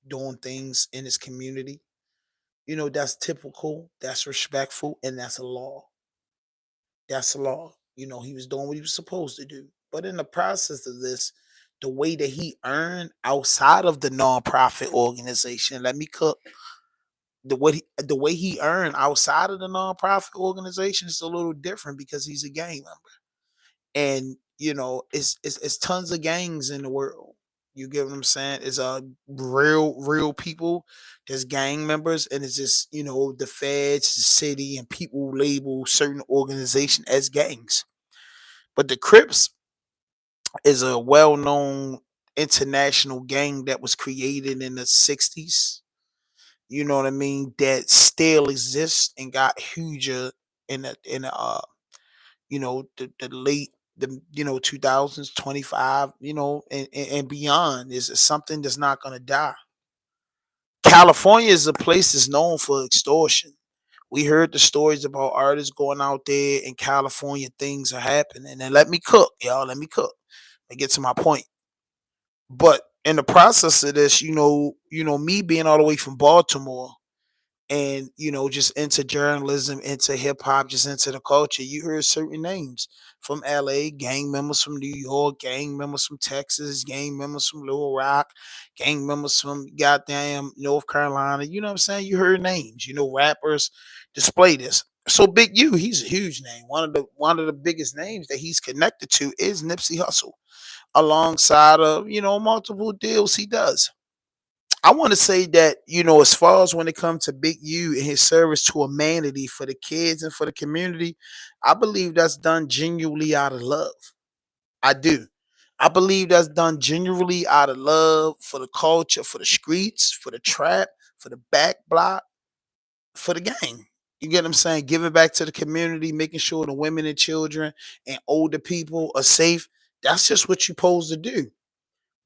doing things in his community. That's typical, that's respectful, and that's a law. That's a law. He was doing what he was supposed to do. But in the process of this, the way that he earned outside of the nonprofit organization, let me cook. The way he earned outside of the nonprofit organization is a little different because he's a gang member. And it's tons of gangs in the world. You get what I'm saying? It's real people. There's gang members, and it's just the feds, the city, and people label certain organization as gangs. But the Crips is a well-known international gang that was created in the 60s. You know what I mean? That still exists and got huger in the late the 2000s, 25, and beyond. Is something that's not going to die. California is a place that's known for extortion. We heard the stories about artists going out there in California. Things are happening, and let me cook, y'all. Let me cook. Let me get to my point. But in the process of this, me being all the way from Baltimore, and just into journalism, into hip-hop, just into the culture, you heard certain names from LA, gang members from New York, gang members from Texas, gang members from Little Rock, gang members from goddamn North Carolina. You know what I'm saying? You heard names, rappers display this. So Big U, he's a huge name. One of the biggest names that he's connected to is Nipsey Hussle, alongside of multiple deals he does. I want to say that, as far as when it comes to Big U and his service to humanity for the kids and for the community, I believe that's done genuinely out of love. I do. I believe that's done genuinely out of love for the culture, for the streets, for the trap, for the back block, for the gang. You get what I'm saying? Giving back to the community, making sure the women and children and older people are safe. That's just what you're supposed to do.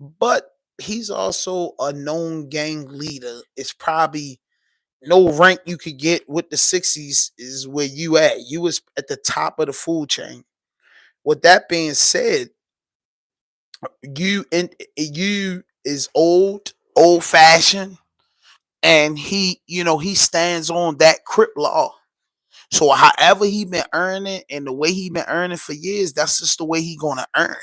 But he's also a known gang leader. It's probably no rank you could get with the 60s is where you at. You was at the top of the food chain. With that being said, you is old fashioned, and he stands on that crip law. So however he been earning and the way he been earning for years, that's just the way he gonna earn.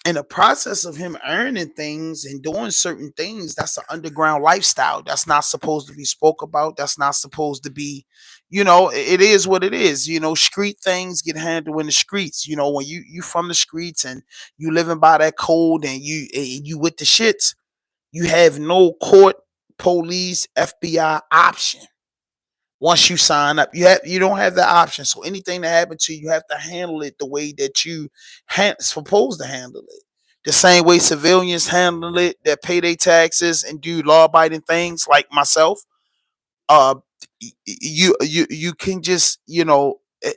In the process of him earning things and doing certain things, that's an underground lifestyle. That's not supposed to be spoke about. That's not supposed to be, it is what it is. Street things get handled in the streets. When you from the streets and you living by that code, and you with the shits, you have no court, police, FBI option. Once you sign up, you don't have the option. So anything that happens to you, you have to handle it the way that you supposed to handle it. The same way civilians handle it, that pay their taxes and do law abiding things like myself. Uh, you can just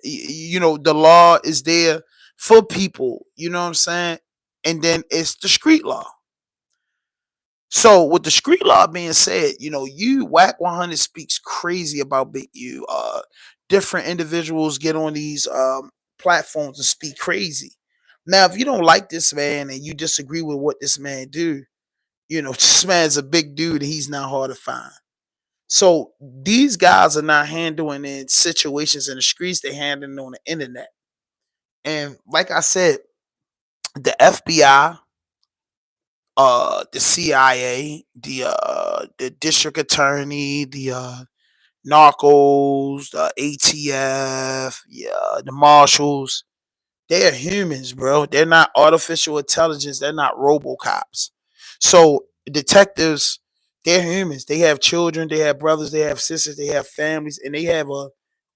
You know, the law is there for people. You know what I'm saying? And then it's the street law. So with the street law being said, you know, you Wack 100 speaks crazy about Big U. Different individuals get on these platforms and speak crazy. Now, if you don't like this man and you disagree with what this man do, you know, this man's a big dude and he's not hard to find. So these guys are not handling in situations in the streets; they handling on the internet. And like I said, the FBI, the CIA, the district attorney, the narcos, the ATF, yeah, the marshals. They are humans, bro. They're not artificial intelligence. They're not RoboCops. So detectives, they're humans. They have children. They have brothers. They have sisters. They have families, and they have a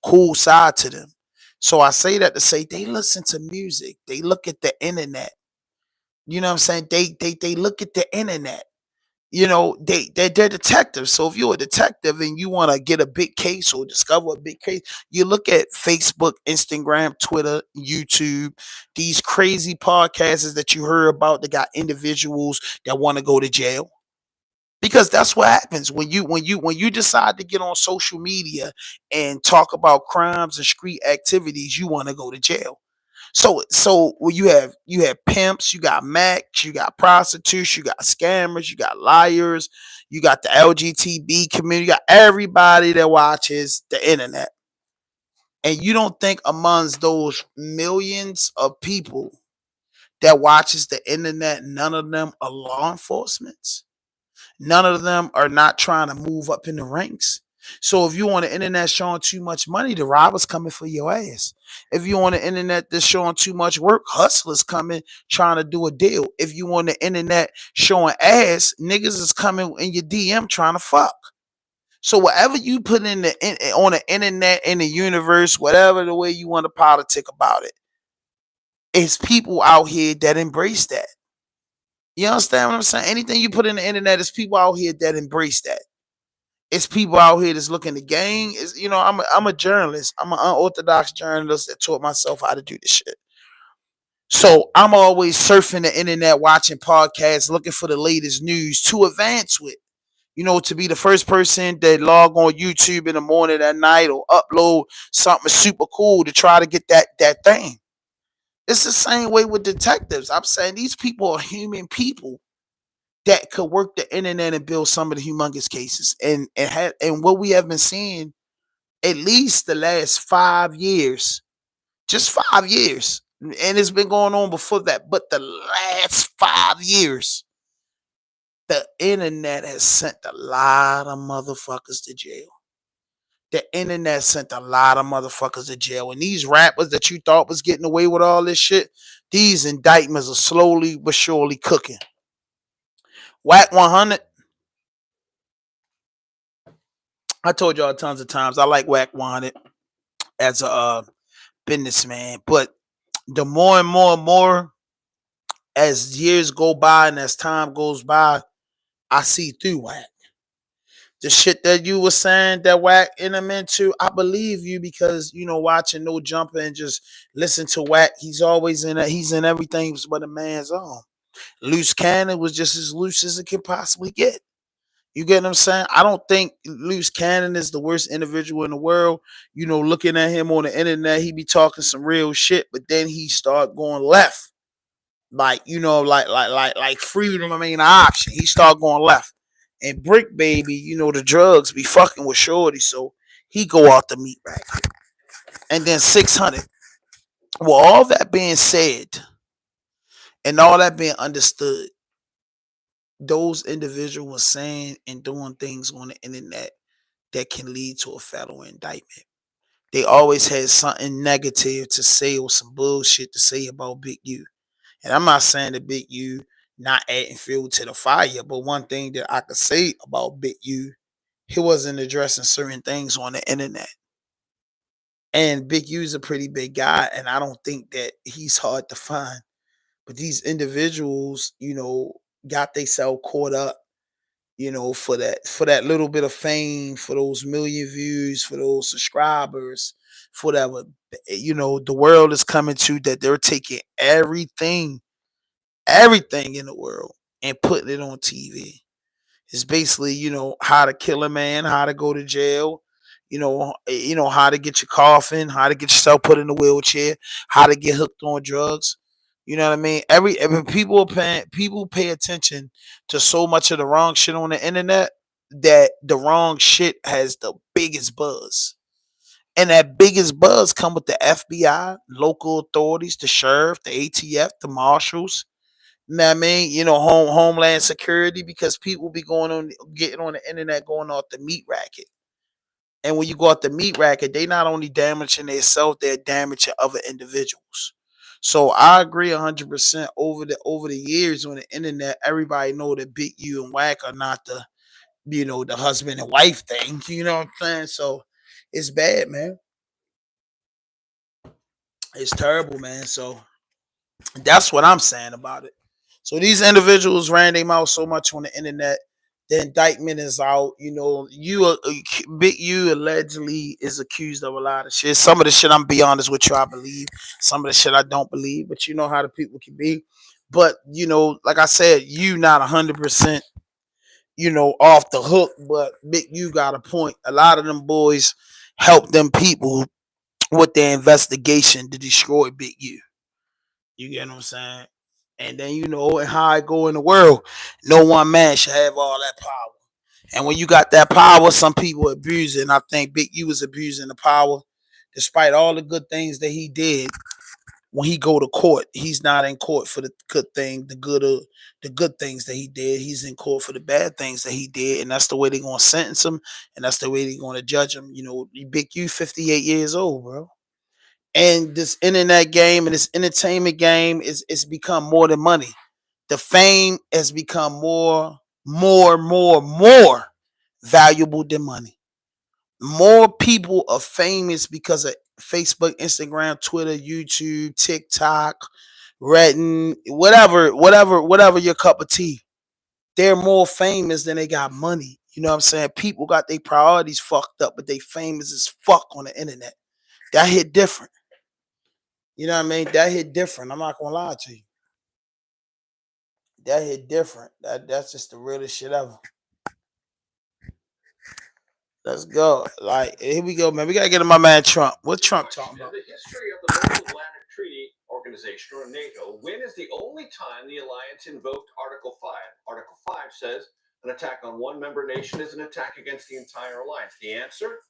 cool side to them. So I say that to say they listen to music. They look at the internet. You know what I'm saying? They look at the internet. You know, they're detectives. So if you're a detective and you want to get a big case or discover a big case, you look at Facebook, Instagram, Twitter, YouTube, these crazy podcasts that you heard about that got individuals that want to go to jail. Because that's what happens when you decide to get on social media and talk about crimes and street activities, you want to go to jail. So well, you have pimps, you got macs, you got prostitutes, you got scammers, you got liars, you got the LGBT community, you got everybody that watches the internet. And you don't think amongst those millions of people that watches the internet, none of them are law enforcement? None of them are not trying to move up in the ranks. So if you on the internet showing too much money, the robbers coming for your ass. If you on the internet that's showing too much work, hustlers coming trying to do a deal. If you on the internet showing ass, niggas is coming in your DM trying to fuck. So whatever you put on the internet, in the universe, whatever the way you want to politic about it, it's people out here that embrace that. You understand what I'm saying? Anything you put in the internet, is people out here that embrace that. It's people out here that's looking to gain. Is I'm a journalist. I'm an unorthodox journalist that taught myself how to do this shit. So I'm always surfing the internet, watching podcasts, looking for the latest news to advance with. You know, to be the first person that log on YouTube in the morning, at night, or upload something super cool to try to get that thing. It's the same way with detectives. I'm saying these people are human people that could work the internet and build some of the humongous cases. And what we have been seeing at least the last 5 years, just 5 years, and it's been going on before that, but the last 5 years, the internet has sent a lot of motherfuckers to jail. The internet sent a lot of motherfuckers to jail. And these rappers that you thought was getting away with all this shit, these indictments are slowly but surely cooking. Wack 100, I told y'all tons of times I like Wack 100 as a businessman, but the more and more and more as years go by and as time goes by, I see through Wack. The shit that you were saying that Wack in them into, I believe you because watching No Jumper and just listen to Wack, he's always he's in everything but a man's own. Loose Cannon was just as loose as it can possibly get. You get what I'm saying? I don't think Loose Cannon is the worst individual in the world. Looking at him on the internet, he be talking some real shit, but then he start going left. Like freedom ain't an option. He start going left. And BRICC baby, the drugs be fucking with Shorty, so he go out the meat rack. And then 600. Well, all that being said, and all that being understood, those individuals saying and doing things on the internet that can lead to a federal indictment. They always had something negative to say or some bullshit to say about Big U. And I'm not saying that Big U not adding fuel to the fire, but one thing that I could say about Big U, he wasn't addressing certain things on the internet. And Big U's a pretty big guy, and I don't think that he's hard to find. But these individuals, got themselves caught up, for that little bit of fame, for those million views, for those subscribers, for whatever, the world is coming to, that they're taking everything in the world and putting it on TV. It's basically, how to kill a man, how to go to jail, how to get your coffin, how to get yourself put in a wheelchair, how to get hooked on drugs. You know what I mean? Every people pay attention to so much of the wrong shit on the internet, that the wrong shit has the biggest buzz. And that biggest buzz come with the FBI, local authorities, the sheriff, the ATF, the marshals. You know what I mean? Homeland Security, because people be getting on the internet, going off the meat racket. And when you go off the meat racket, they not only damaging themselves, they're damaging other individuals. So I agree 100%. Over the years on the internet, everybody know that Big U and Wack are not the husband and wife thing. You know what I'm saying? So it's bad, man. It's terrible, man. So that's what I'm saying about it. So these individuals ran their mouth so much on the internet. The indictment is out. Big U allegedly is accused of a lot of shit. Some of the shit, I'm be honest with you, I believe. Some of the shit I don't believe. But you know how the people can be. But like I said, you not 100%, off the hook. But Big U got a point. A lot of them boys help them people with their investigation to destroy Big U. You get what I'm saying? And then and how I go in the world, no one man should have all that power. And when you got that power, some people abuse it. And I think Big U was abusing the power, despite all the good things that he did. When he go to court, he's not in court for the good thing, the good things that he did. He's in court for the bad things that he did, and that's the way they're gonna sentence him, and that's the way they're gonna judge him. Big U, 58 years old, bro. And this internet game and this entertainment game it's become more than money. The fame has become more valuable than money. More people are famous because of Facebook, Instagram, Twitter, YouTube, TikTok, Reddit, whatever your cup of tea. They're more famous than they got money. You know what I'm saying? People got their priorities fucked up, but they famous as fuck on the internet. That hit different. You know what I mean? That hit different. I'm not gonna lie to you. That hit different. That's just the realest shit ever. Let's go. Like, here we go, man. We gotta get to my man Trump. What Trump talking about? In the history of the North Atlantic Treaty Organization, or NATO, when is the only time the alliance invoked Article 5? Article 5 says an attack on one member nation is an attack against the entire alliance. The answer?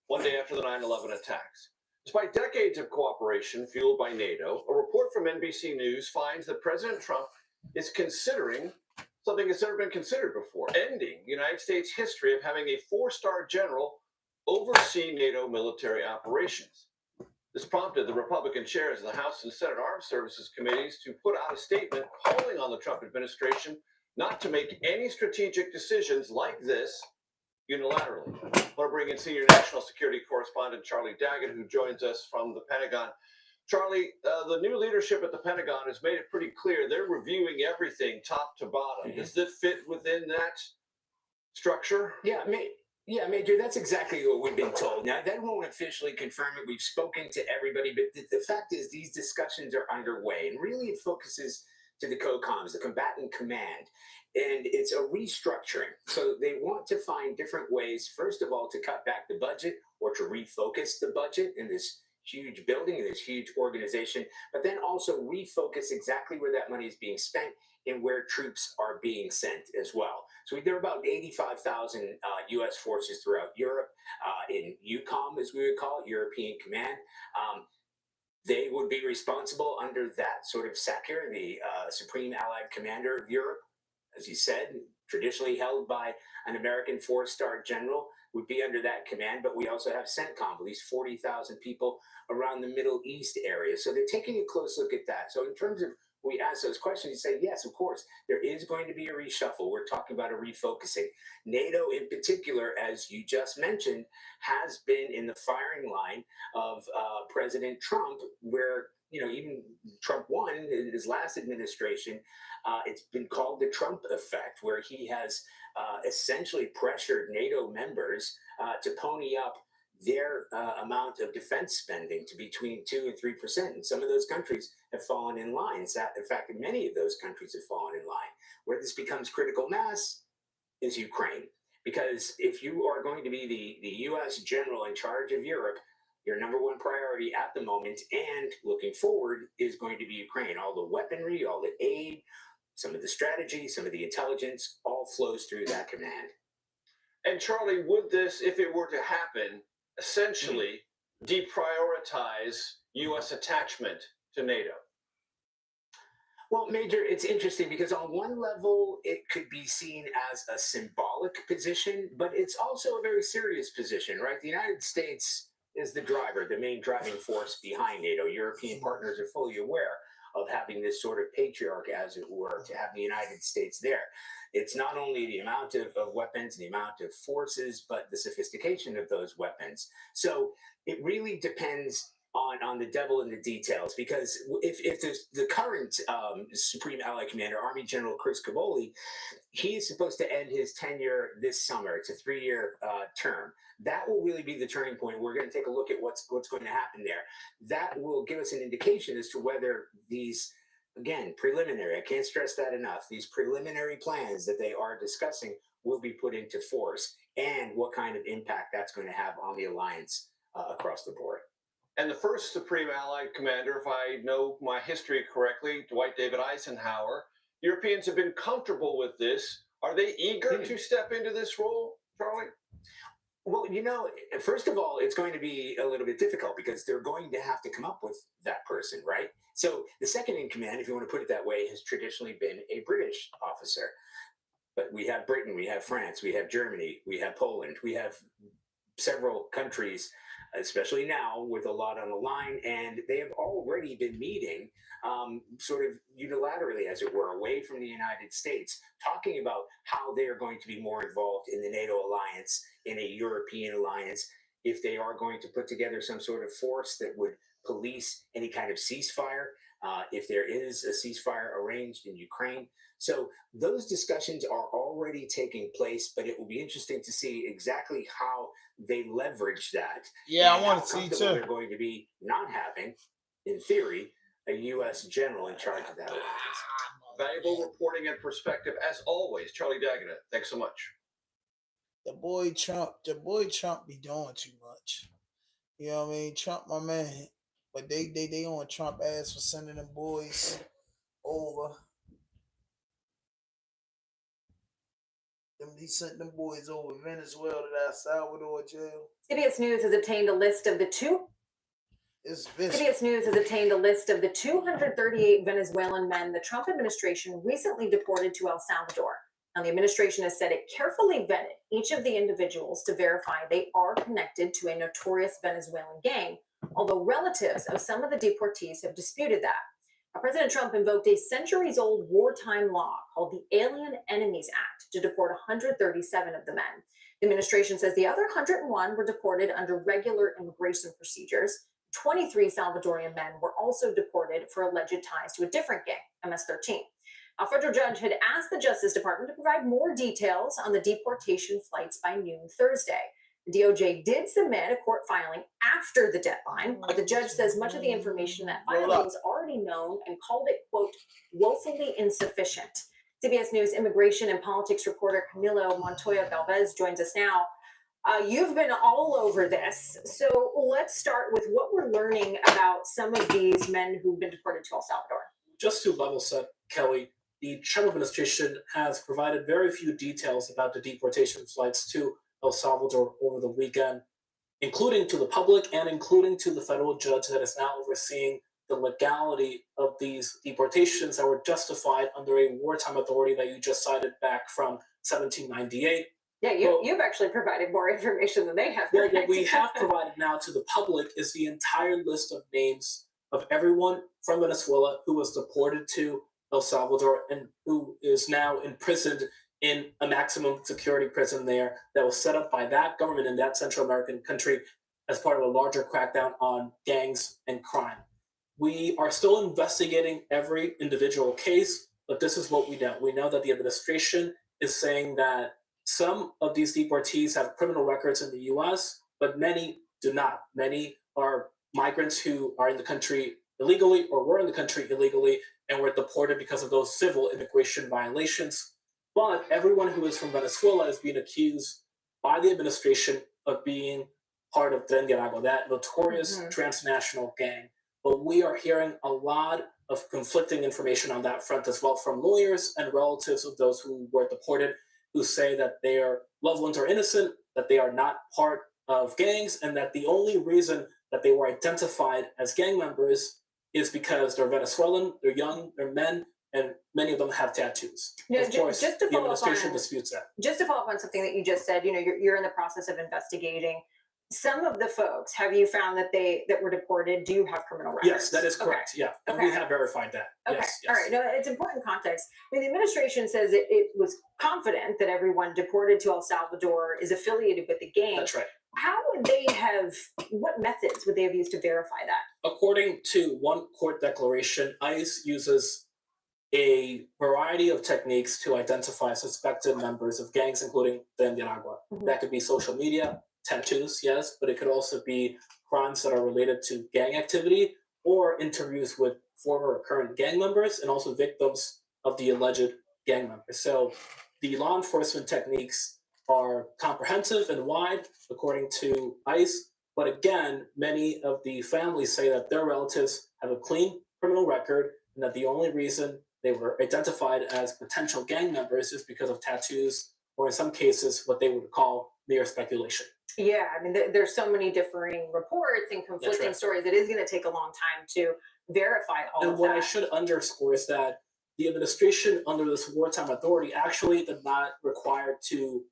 One day after the 9/11 attacks. Despite decades of cooperation fueled by NATO, a report from NBC News finds that President Trump is considering something that's never been considered before, ending the United States' history of having a 4-star general oversee NATO military operations. This prompted the Republican chairs of the House and Senate Armed Services Committees to put out a statement calling on the Trump administration not to make any strategic decisions like this unilaterally. I want to bring in senior national security correspondent Charlie Daggett, who joins us from the Pentagon. Charlie, the new leadership at the Pentagon has made it pretty clear they're reviewing everything top to bottom. Does it fit within that structure? Yeah, Major, that's exactly what we've been told. Now, that won't officially confirm it. We've spoken to everybody, but the fact is these discussions are underway, and really it focuses to the COCOMs, the combatant command, and it's a restructuring. So they want to find different ways, first of all, to cut back the budget or to refocus the budget in this huge building, this huge organization, but then also refocus exactly where that money is being spent and where troops are being sent as well. So there are about 85,000 U.S. forces throughout Europe, in EUCOM, as we would call it, European Command. They would be responsible under that sort of SACEUR, the Supreme Allied Commander of Europe, as you said, traditionally held by an American 4-star general, would be under that command. But we also have CENTCOM, at least 40,000 people around the Middle East area. So they're taking a close look at that. So in terms of, we ask those questions, you say, yes, of course, there is going to be a reshuffle. We're talking about a refocusing. NATO in particular, as you just mentioned, has been in the firing line of President Trump, where, even Trump won in his last administration. It's been called the Trump effect, where he has essentially pressured NATO members to pony up their amount of defense spending to between 2 and 3%. And some of those countries have fallen in line. In fact, many of those countries have fallen in line. Where this becomes critical mass is Ukraine. Because if you are going to be the U.S. general in charge of Europe, your number one priority at the moment and looking forward is going to be Ukraine. All the weaponry, all the aid, some of the strategy, some of the intelligence, all flows through that command. And Charlie, would this, if it were to happen, essentially deprioritize U.S. attachment to NATO? Well, Major, it's interesting because on one level, it could be seen as a symbolic position, but it's also a very serious position, right? The United States is the driver, the main driving force behind NATO. European partners are fully aware of having this sort of patriarch, as it were, to have the United States there. It's not only the amount of weapons, the amount of forces, but the sophistication of those weapons. So it really depends on the devil in the details, because if the current Supreme Allied Commander, Army General Chris Cavoli, he is supposed to end his tenure this summer. It's a 3-year term. That will really be the turning point. We're going to take a look at what's going to happen there. That will give us an indication as to whether these, again, preliminary, I can't stress that enough, these preliminary plans that they are discussing will be put into force, and what kind of impact that's going to have on the alliance across the board. And the first Supreme Allied Commander, if I know my history correctly, Dwight David Eisenhower, Europeans have been comfortable with this. Are they eager to step into this role, Charlie? Well, first of all, it's going to be a little bit difficult because they're going to have to come up with that person, right? So the second in command, if you want to put it that way, has traditionally been a British officer. But we have Britain, we have France, we have Germany, we have Poland, we have several countries, especially now, with a lot on the line, and they have already been meeting sort of unilaterally, as it were, away from the United States, talking about how they are going to be more involved in the NATO alliance, in a European alliance, if they are going to put together some sort of force that would police any kind of ceasefire, if there is a ceasefire arranged in Ukraine. So those discussions are already taking place, but it will be interesting to see exactly how they leverage that. Yeah, I want to see too. They're going to be not having, in theory, a U.S. general in charge of that alliance. Valuable reporting and perspective, as always. Charlie Daggett, thanks so much. The boy Trump be doing too much. You know what I mean? Trump, my man. But they on Trump ass for sending them boys over. He sent them boys over Venezuela to that Salvador jail. CBS News has obtained a list of the CBS News has obtained a list of the 238 Venezuelan men the Trump administration recently deported to El Salvador. Now, the administration has said it carefully vetted each of the individuals to verify they are connected to a notorious Venezuelan gang, although relatives of some of the deportees have disputed that. Now, President Trump invoked a centuries-old wartime law called the Alien Enemies Act to deport 137 of the men. The administration says the other 101 were deported under regular immigration procedures. 23 Salvadorian men were also deported for alleged ties to a different gang, MS-13. A federal judge had asked the Justice Department to provide more details on the deportation flights by noon Thursday. The DOJ did submit a court filing after the deadline, but the judge says much of the information that filing was already known and called it, quote, woefully insufficient. CBS News immigration and politics reporter Camilo Montoya Galvez joins us now. You've been all over this, so let's start with what we're learning about some of these men who've been deported to El Salvador. Just to level set, Kelly, the Trump administration has provided very few details about the deportation flights to El Salvador over the weekend, including to the public and including to the federal judge that is now overseeing the legality of these deportations that were justified under a wartime authority that you just cited back from 1798. Yeah, you've actually provided more information than they have. Well, what we have provided now to the public is the entire list of names of everyone from Venezuela who was deported to El Salvador and who is now imprisoned in a maximum security prison there that was set up by that government in that Central American country as part of a larger crackdown on gangs and crime. We are still investigating every individual case, but this is what we know. We know that the administration is saying that some of these deportees have criminal records in the U.S., but many do not. Many are migrants who are in the country illegally or were in the country illegally and were deported because of those civil immigration violations. But everyone who is from Venezuela is being accused by the administration of being part of Tren de Aragua, that notorious transnational gang. But we are hearing a lot of conflicting information on that front as well from lawyers and relatives of those who were deported, who say that their loved ones are innocent, that they are not part of gangs, and that the only reason that they were identified as gang members is because they're Venezuelan, they're young, they're men, and many of them have tattoos. Yeah, of course, just to the follow up administration on- disputes that. Just to follow up on something that you just said, you're in the process of investigating. Some of the folks, have you found that were deported do have criminal records? Yes, that is correct. Okay. Yeah, and we have verified that. Okay. Yes, yes. All right. No, it's important context. I mean, the administration says it was confident that everyone deported to El Salvador is affiliated with the gang. That's right. How would they have? What methods would they have used to verify that? According to one court declaration, ICE uses a variety of techniques to identify suspected members of gangs, including Tren de Aragua. That could be social media, tattoos, yes, but it could also be crimes that are related to gang activity or interviews with former or current gang members and also victims of the alleged gang members. So the law enforcement techniques are comprehensive and wide, according to ICE. But again, many of the families say that their relatives have a clean criminal record and that the only reason they were identified as potential gang members is because of tattoos, or in some cases, what they would call mere speculation. Yeah, I mean, there's so many differing reports and conflicting right. stories. It is going to take a long time to verify all And of what that. I should underscore is that the administration under this wartime authority actually did not require to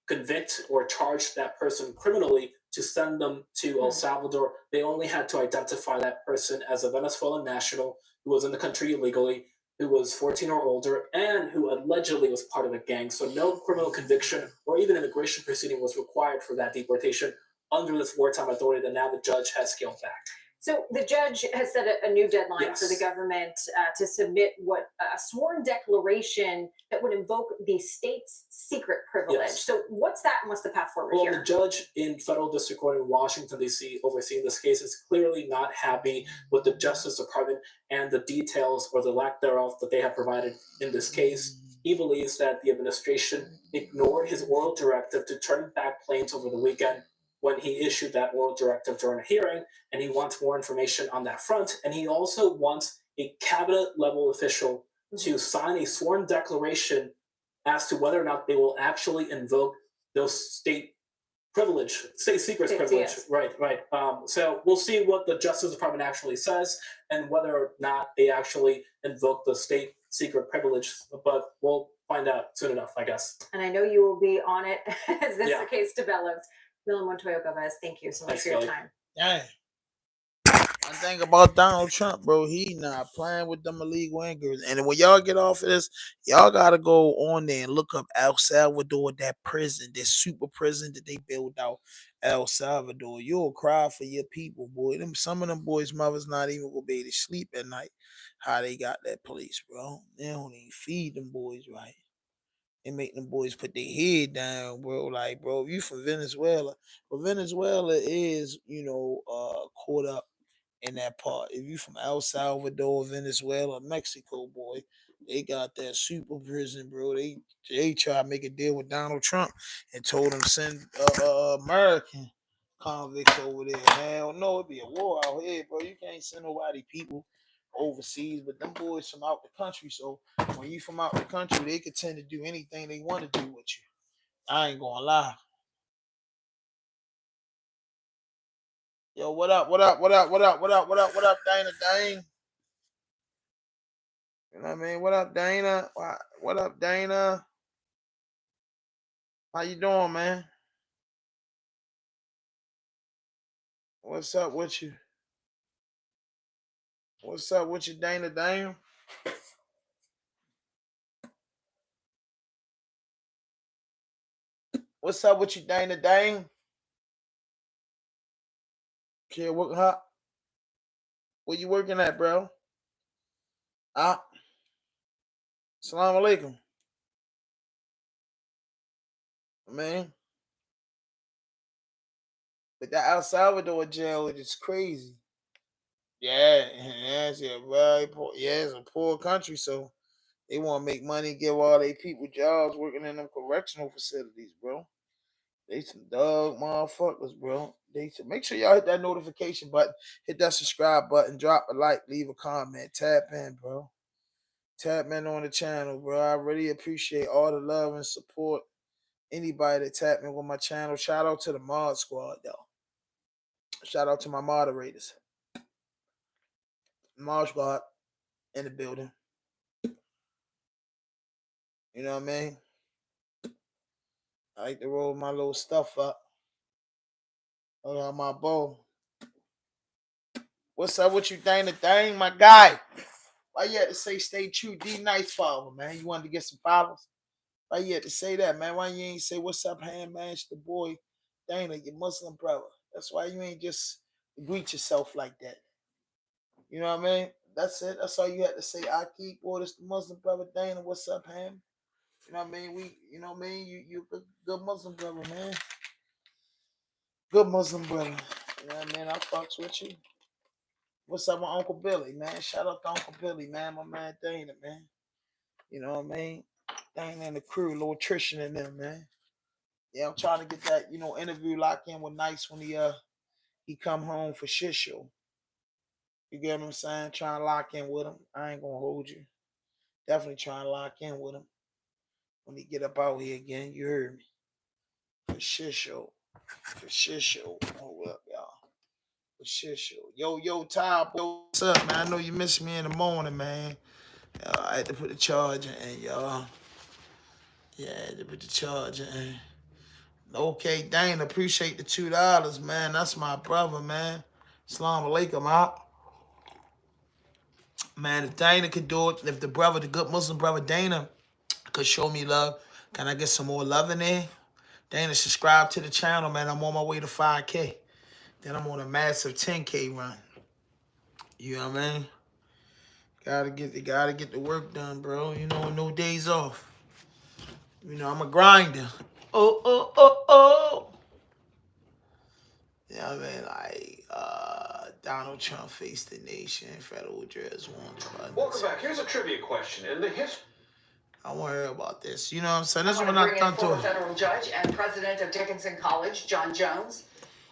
convict or charge that person criminally to send them to El Salvador. They only had to identify that person as a Venezuelan national who was in the country illegally, who was 14 or older, and who allegedly was part of a gang. So no criminal conviction or even immigration proceeding was required for that deportation under this wartime authority that now the judge has scaled back. So the judge has set a new deadline for the Yes. government to submit a sworn declaration that would invoke the state's secret privilege. Yes. So what's that and what's the path forward Well, here? the judge in federal district court in Washington, D.C., overseeing this case is clearly not happy with the Justice Department and the details or the lack thereof that they have provided in this case. He believes that the administration ignored his oral directive to turn back planes over the weekend when he issued that oral directive during a hearing, and he wants more information on that front. And he also wants a cabinet-level official to sign a sworn declaration as to whether or not they will actually invoke those state secrets privilege. Yes. Right. So we'll see what the Justice Department actually says and whether or not they actually invoke the state secret privilege. But we'll find out soon enough, I guess. And I know you will be on it as this Yeah. case develops. Milan Montoya Gomez, thank you so much Thanks, for your Kelly. time. Dang. One thing about Donald Trump, bro, he not playing with them illegal immigrants. And when y'all get off of this, y'all gotta go on there and look up El Salvador, that prison, that super prison that they built out El Salvador. You'll cry for your people, boy. Some of them boys' mothers not even gonna be able to sleep at night. How they got that place, bro? They don't even feed them boys right. They make them boys put their head down, bro. Like, bro, if you from Venezuela, well, Venezuela is, caught up in that part. If you from El Salvador, Venezuela, Mexico, boy, they got that super prison, bro. They try to make a deal with Donald Trump and told him send American convicts over there. Hell no, it'd be a war out here, bro. You can't send nobody people overseas, but them boys from out the country. So when you from out the country, they could tend to do anything they want to do with you. I ain't gonna lie. Yo, what up? What up? What up? What up? What up? What up? What up, Dana? Dane? You know what I mean? What up, Dana? What up, Dana? How you doing, man? What's up with you? What's up with you, Dana? Dane? What's up with you, Dana? Dane? Okay, where you working at, bro? Assalamu alaikum. Man. But the El Salvador jail is crazy. Yeah, it's a very poor. Yeah, it's a poor country, so they want to make money, give all their people jobs working in them correctional facilities, bro. They some dog motherfuckers, bro. They should make sure y'all hit that notification button, hit that subscribe button, drop a like, leave a comment, tap in, bro. Tap in on the channel, bro. I really appreciate all the love and support. Anybody that tap in with my channel. Shout out to the mod squad, though. Shout out to my moderators. Mod squad in the building. You know what I mean? I like to roll my little stuff up. Hold on my bowl. What's up? What you think? The thing, my guy? Why you had to say stay true? D nice follower, man. You wanted to get some followers? Why you had to say that, man? Why you ain't say what's up, hand man? It's the boy Dana, your Muslim brother. That's why you ain't just greet yourself like that. You know what I mean? That's it. That's all you had to say. I keep this the Muslim brother Dana. What's up, ham? You know what I mean? You know what I mean? You good Muslim brother, man. Good Muslim brother. You know what I mean? I fucks with you. What's up with Uncle Billy, man? Shout out to Uncle Billy, man. My man Dana, man. You know what I mean? Dana and the crew, little Trishan and them, man. Yeah, I'm trying to get that, interview locked in with Nice when he come home for shit show. You get what I'm saying? Trying to lock in with him. I ain't gonna hold you. Definitely trying to lock in with him when he get up out here again. You heard me. For shit show. For shit show. Hold up, y'all. For shit show. Yo, Ty, what's up, man? I know you missed me in the morning, man. I had to put the charger in, y'all. Yeah, I had to put the charger in. Okay, Dana, appreciate the $2, man. That's my brother, man. Assalamu alaikum, man. If Dana could do it, if the good Muslim brother Dana could show me love, can I get some more love in there? Dana, subscribe to the channel, man. I'm on my way to 5K. Then I'm on a massive 10K run. You know what I mean? Gotta get the work done, bro. No days off. I'm a grinder. Oh. You know what I mean? Like, Donald Trump faced the nation. Federal judge won. Welcome back. Here's a trivia question. In the history, I want to hear about this. You know what I'm saying? This I one want to bring not in done former to it. federal judge and president of Dickinson College, John Jones.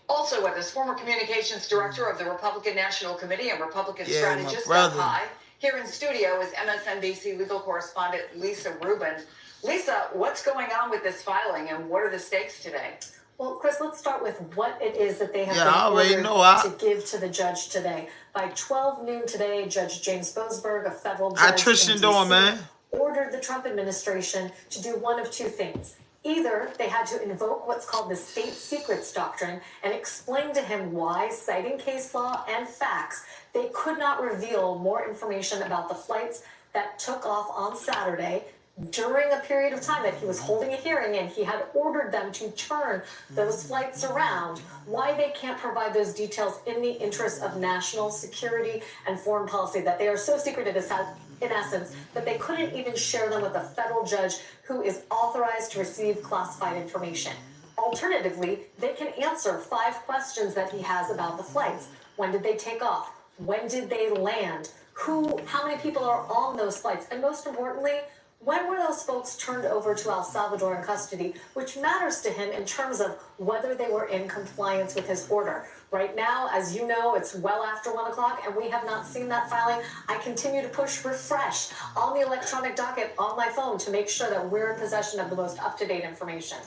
Also with us, former communications director of the Republican National Committee and Republican strategist, Doug High. Here in studio is MSNBC legal correspondent Lisa Rubin. Lisa, what's going on with this filing and what are the stakes today? Well, Chris, let's start with what it is that they have been ordered to give to the judge today. By 12 noon today, Judge James Boasberg, a federal judge in D.C., ordered the Trump administration to do one of two things. Either they had to invoke what's called the state secrets doctrine and explain to him why, citing case law and facts, they could not reveal more information about the flights that took off on Saturday during a period of time that he was holding a hearing and he had ordered them to turn those flights around, why they can't provide those details in the interest of national security and foreign policy, that they are so secretive in essence that they couldn't even share them with a federal judge who is authorized to receive classified information. Alternatively, they can answer 5 questions that he has about the flights. When did they take off? When did they land? How many people are on those flights? And most importantly, when were those folks turned over to El Salvador in custody, which matters to him in terms of whether they were in compliance with his order. Right now, as you know, it's well after 1 o'clock, and we have not seen that filing. I continue to push refresh on the electronic docket on my phone to make sure that we're in possession of the most up-to-date information.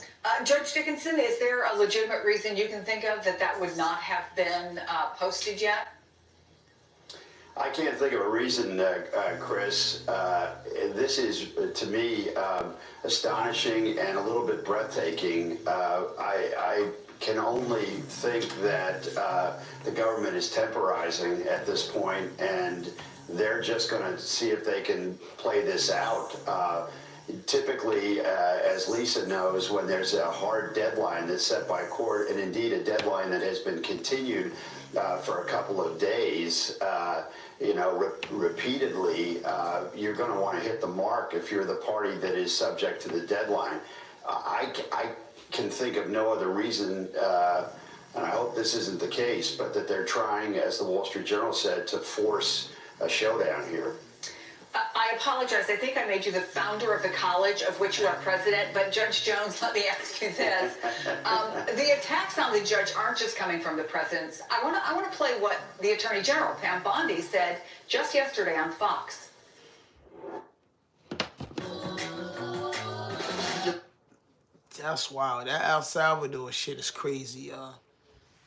Judge Dickinson, is there a legitimate reason you can think of that would not have been posted yet? I can't think of a reason, Chris. This is, to me, astonishing and a little bit breathtaking. I can only think that the government is temporizing at this point, and they're just going to see if they can play this out. Typically, as Lisa knows, when there's a hard deadline that's set by court, and indeed a deadline that has been continued for a couple of days, repeatedly, you're going to want to hit the mark if you're the party that is subject to the deadline. I can think of no other reason and I hope this isn't the case, but that they're trying, as the Wall Street Journal said, to force a showdown here. I apologize. I think I made you the founder of the college of which you are president. But Judge Jones, let me ask you this: the attacks on the judge aren't just coming from the president's. I want to play what the Attorney General Pam Bondi said just yesterday on Fox. That's wild. That El Salvador shit is crazy, y'all.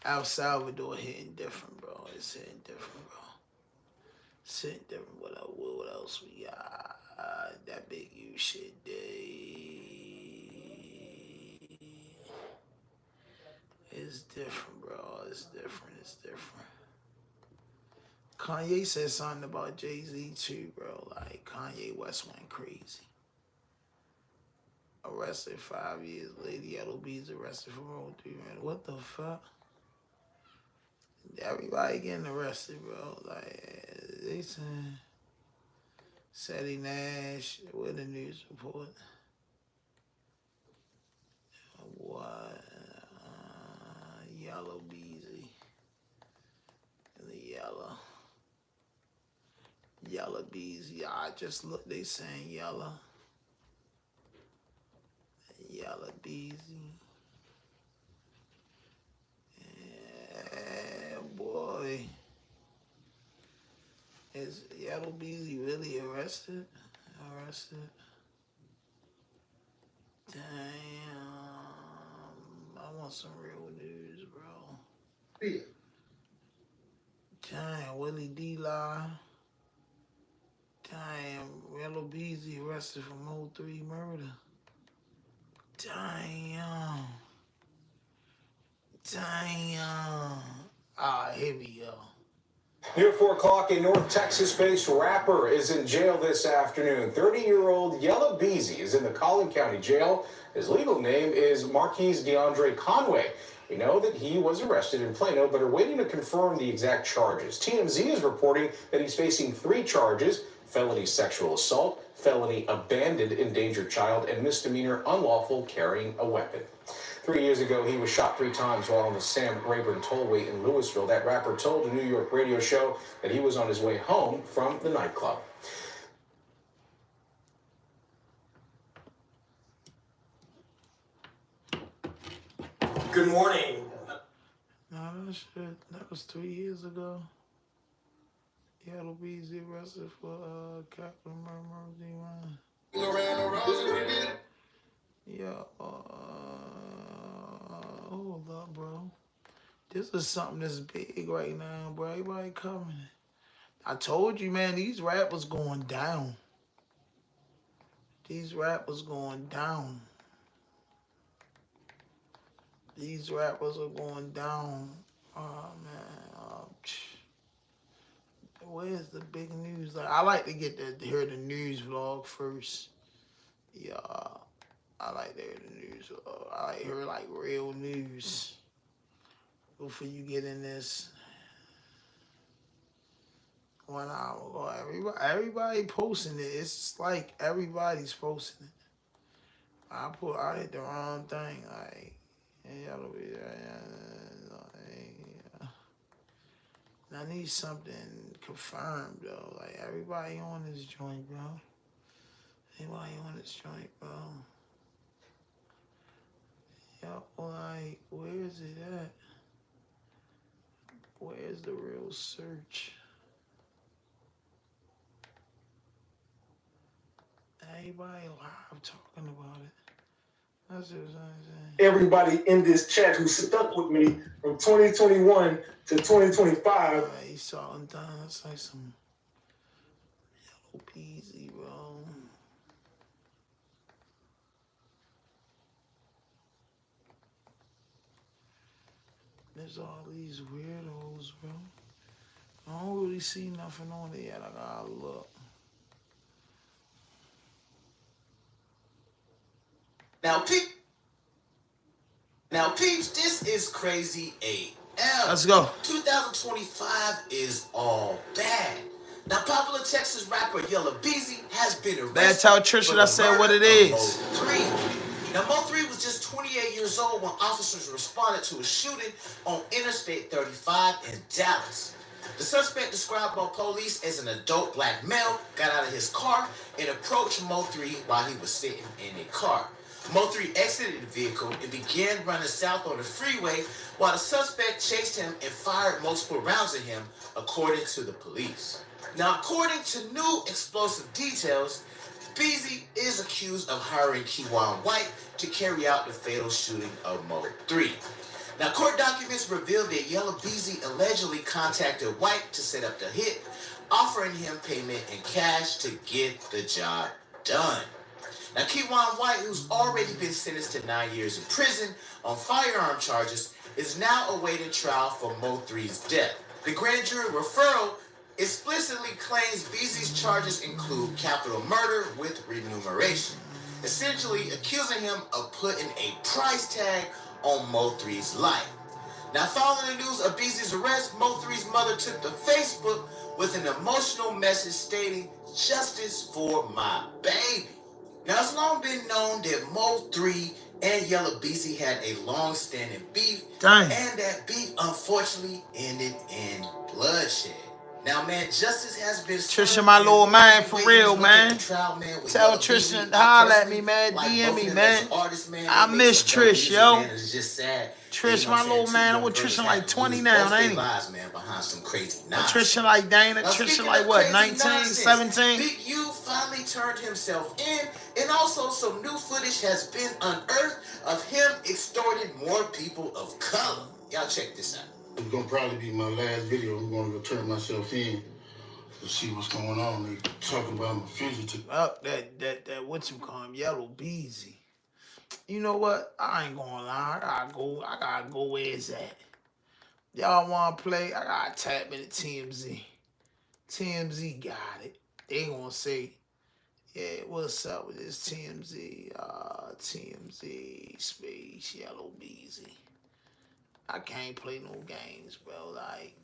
El Salvador hitting different, bro. It's hitting different, bro. It's hitting different. What else we got? That big U shit day. It's different, bro. It's different. It's different. Kanye said something about Jay-Z too, bro. Like, Kanye West went crazy. Arrested 5 years later. Yellow B's arrested for road 3, man. What the fuck? Everybody getting arrested, bro. Like, they saying Sadie Nash with a news report. What? Yellow Beezy. The yellow. Yellow Beezy. I just look, they saying yellow. Yellow Beezy. Yeah, boy. Is Yellow Beezy really arrested? Damn. I want some real news, bro. Yeah. Damn, Willie D-Lie. Damn, Yellow Beezy arrested for Mode 3 murder. Damn. Ah, here we go. Near 4 o'clock, a North Texas-based rapper is in jail this afternoon. 30-year-old Yella Beezy is in the Collin County Jail. His legal name is Marquise DeAndre Conway. We know that he was arrested in Plano, but are waiting to confirm the exact charges. TMZ is reporting that he's facing 3 charges: felony sexual assault, felony abandoned endangered child, and misdemeanor unlawful carrying a weapon. 3 years ago, he was shot 3 times while on the Sam Rayburn Tollway in Louisville. That rapper told a New York radio show that he was on his way home from the nightclub. Good morning. Nah, that was 3 years ago. Yellow Beezy arrested for capital murder. Yeah, hold up, bro. This is something that's big right now, bro. Everybody coming. I told you, man, these rappers going down. These rappers going down. These rappers are going down. Oh, man. Where's the big news? Like, I like to get to hear the news vlog first. Yeah, I like to hear the news vlog. I like to hear, like, real news before you get in this 1 hour ago. Everybody posting it. It's just like everybody's posting it. I hit the wrong thing. Like, y'all be I need something confirmed though. Like, everybody on this joint, bro. Everybody on this joint, bro. Yo, like, where is it at? Where's the real search? Everybody live talking about it. That's what I'm saying. Everybody in this chat who stuck with me from 2021 to 2025. He saw him down. That's like some Yellow Beezy, bro. There's all these weirdos, bro. I don't really see nothing on it yet. I gotta look. Now, peeps, this is crazy AF. Let's go. 2025 is all bad. Now, popular Texas rapper Yella Beezy has been arrested. Better tell Trisha I said what it is. Mode 3. Now, Mo3 was just 28 years old when officers responded to a shooting on Interstate 35 in Dallas. The suspect, described by police as an adult black male, got out of his car and approached Mo3 while he was sitting in a car. Mo3 exited the vehicle and began running south on the freeway while the suspect chased him and fired multiple rounds at him, according to the police. Now, according to new explosive details, BZ is accused of hiring Keywan White to carry out the fatal shooting of Mo3. Now, court documents reveal that Yellow BZ allegedly contacted White to set up the hit, offering him payment in cash to get the job done. Now, Keywan White, who's already been sentenced to 9 years in prison on firearm charges, is now awaiting trial for Mo3's death. The grand jury referral explicitly claims BZ's charges include capital murder with remuneration, essentially accusing him of putting a price tag on Mo3's life. Now, following the news of BZ's arrest, Mo3's mother took to Facebook with an emotional message stating, "Justice for my baby." Now, it's long been known that Mo3 and Yellow BZ had a long-standing beef, and that beef unfortunately ended in bloodshed. Now, man, justice has been Trisha, my little man, for real, man. Tell Trisha to holler at me, man. DM me, man. I miss Trish, yo. Trish, my little man. I'm with Trisha like 20 now, ain't he? Trisha like Dana. Trisha like what, 19, 17? Big U finally turned himself in, and also some new footage has been unearthed of him extorting more people of color. Y'all check this out. It's gonna probably be my last video. I'm gonna go turn myself in to see what's going on. They talking about my fugitive. Oh, that what you call him, Yellow BZ. You know what? I ain't gonna lie. I gotta go where it's at. Y'all wanna play? I gotta tap into TMZ. TMZ got it. They gonna say, yeah, what's up with this TMZ? TMZ space Yellow BZ. I can't play no games, bro. Like,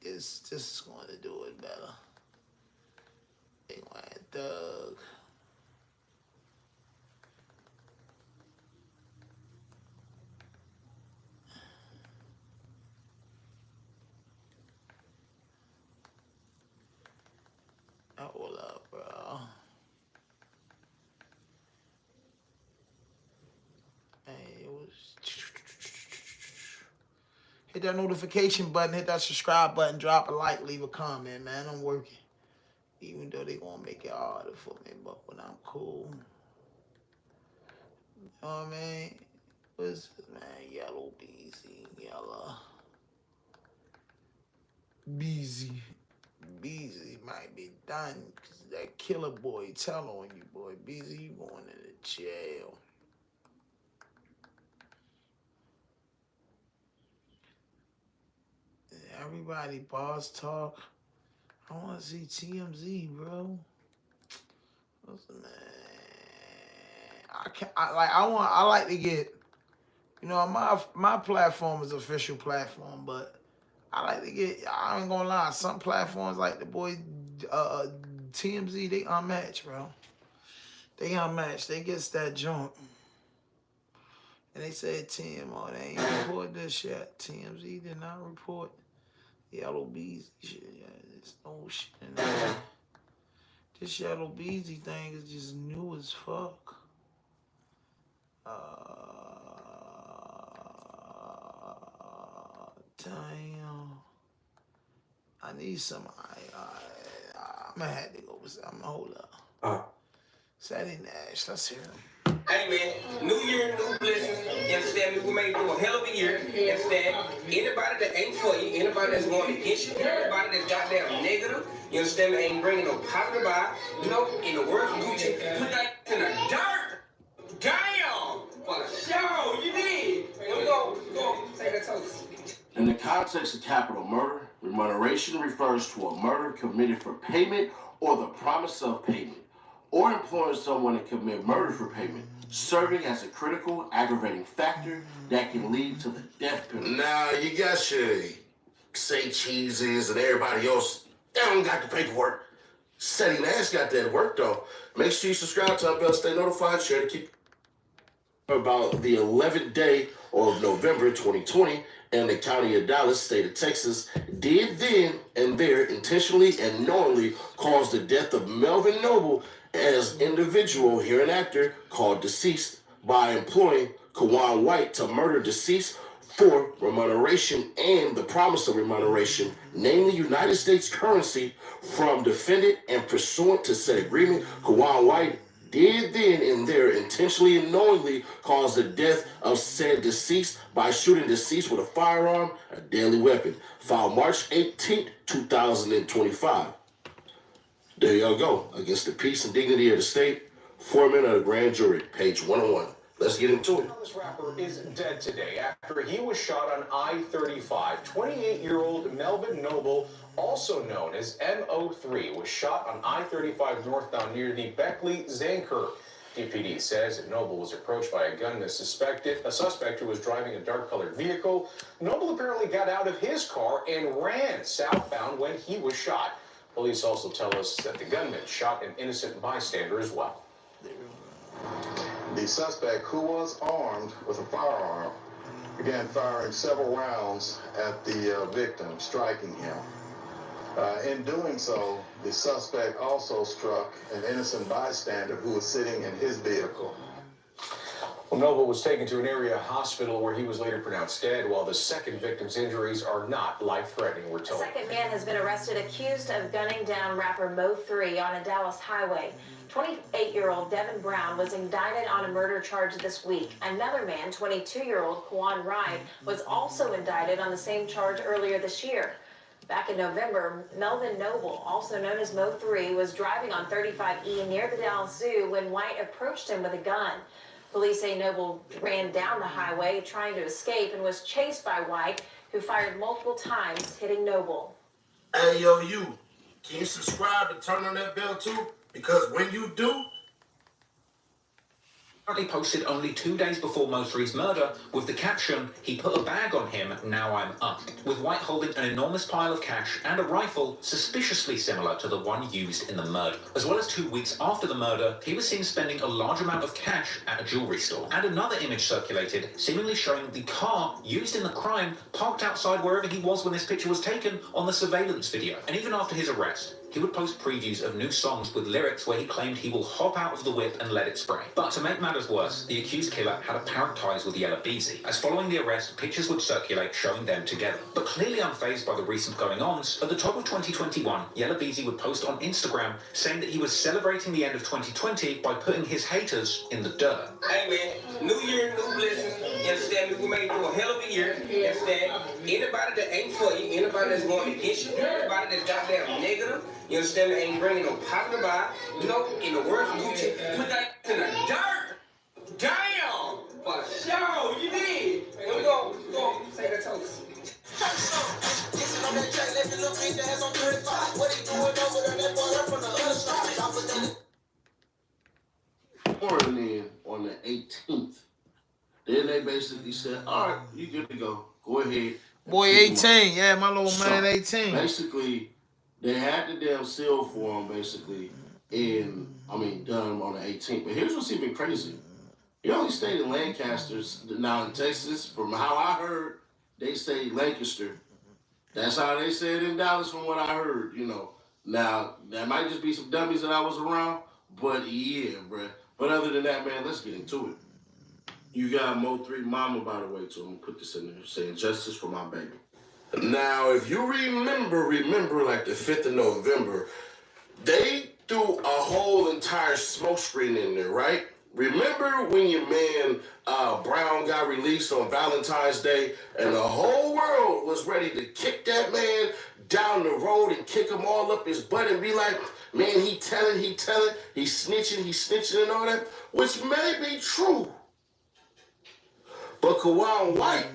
this is going to do it better. They gonna have Doug. Hold up, bro. Hey, it was... Hit that notification button, hit that subscribe button, drop a like, leave a comment, man. I'm working. Even though they gonna make it harder for me, but when I'm cool. You know what I mean? What's this, man? Yellow BZ, Yellow. BZ might be done because that killer boy tell on you, boy. BZ, you going into jail. Everybody boss talk. I want to see TMZ, bro. Listen, man. I like to get, you know, my platform is official platform, but I like to get, I ain't gonna lie, some platforms like the boy TMZ, they unmatched, bro. They unmatched. They gets that junk. And they said TMO, they ain't report this yet. TMZ did not report Yellow BZ shit. Yeah, there's no shit in there. This Yellow BZ thing is just new as fuck. Damn. I need some. I'm gonna have to go with some. Hold up. Saturday Nash, let's hear him. Hey man, new year, new blessings. You understand me? We made through a hell of a year. You understand? Anybody that ain't for you, anybody that's going against you, anybody that's goddamn negative, you understand me? Ain't bringing no positive vibe. You know, in the words of Gucci, put that in the dirt. Damn! For sure, you did. Here we go. Take that toast. In the context of capital murder, remuneration refers to a murder committed for payment or the promise of payment, or employing someone to commit murder for payment, serving as a critical aggravating factor that can lead to the death penalty. Now, you got your say cheeses and everybody else, they don't got the paperwork. Saturday Nash got that work, though. Make sure you subscribe to our bell, stay notified, share to keep about the 11th day of November 2020, and the county of Dallas, state of Texas, did then and there intentionally and knowingly cause the death of Melvin Noble as individual hereinafter called deceased by employing Kawan White to murder deceased for remuneration and the promise of remuneration, namely United States currency, from defendant, and pursuant to said agreement, Kawan White did then and there intentionally and knowingly cause the death of said deceased by shooting deceased with a firearm, a deadly weapon, filed March 18th, 2025. There y'all go. Against the peace and dignity of the state, foreman of the grand jury, page 101. Let's get into it. This rapper is dead today after he was shot on I-35. 28-year-old Melvin Noble, also known as MO3, was shot on I-35 northbound near the Beckley-Zanker. DPD says that Noble was approached by a gunman a suspect who was driving a dark-colored vehicle. Noble apparently got out of his car and ran southbound when he was shot. Police also tell us that the gunman shot an innocent bystander as well. The suspect, who was armed with a firearm, began firing several rounds at the victim, striking him. In doing so, the suspect also struck an innocent bystander who was sitting in his vehicle. Well, Noble was taken to an area hospital where he was later pronounced dead, while the second victim's injuries are not life-threatening, we're told. The second man has been arrested accused of gunning down rapper Mo3 on a Dallas highway. 28-year-old Devin Brown was indicted on a murder charge this week. Another man, 22-year-old Kawan Ride, was also indicted on the same charge earlier this year. Back in November, Melvin Noble, also known as Mo3, was driving on 35E near the Dallas Zoo when White approached him with a gun. Police say Noble ran down the highway trying to escape and was chased by White, who fired multiple times, hitting Noble. Hey, yo, you. Can you subscribe and turn on that bell too? Because when you do, Currently posted only 2 days before Mo3's murder with the caption, "He put a bag on him, now I'm up," with White holding an enormous pile of cash and a rifle suspiciously similar to the one used in the murder. As well as 2 weeks after the murder, he was seen spending a large amount of cash at a jewelry store. And another image circulated, seemingly showing the car used in the crime parked outside wherever he was when this picture was taken on the surveillance video. And even after his arrest, he would post previews of new songs with lyrics where he claimed he will hop out of the whip and let it spray. But to make matters worse, the accused killer had apparent ties with Yella Beezy, as following the arrest, pictures would circulate showing them together. But clearly unfazed by the recent going-ons, at the top of 2021, Yella Beezy would post on Instagram saying that he was celebrating the end of 2020 by putting his haters in the dirt. Hey man, new year, new blessings. You understand me? We made it through a hell of a year. You understand? Anybody that ain't for you, anybody that's going against you, anybody that's goddamn negative, you understand me? Ain't bringing no positive vibe. You know, in the words of Gucci, put that in the dirt. Damn! For sure, you did. Here we go. Go. Say that toast. in on the 18th. Then they basically said, all right, you good to go. Go ahead. Boy, 18. Yeah, my little man, 18. Basically, they had the damn seal for him, basically, done on the 18th. But here's what's even crazy. He only stayed in Lancaster. Now in Texas, from how I heard, they say Lancaster. That's how they say it in Dallas from what I heard, you know. Now, that might just be some dummies that I was around, but yeah, bruh. But other than that, man, let's get into it. You got Mo3 Mama, by the way, too. I'm going to put this in there, saying justice for my baby. Now, if you remember, like the 5th of November, they threw a whole entire smoke screen in there, right? Remember when your man Brown got released on Valentine's Day and the whole world was ready to kick that man down the road and kick him all up his butt and be like, man, he telling, he's snitching and all that, which may be true. But Kawan White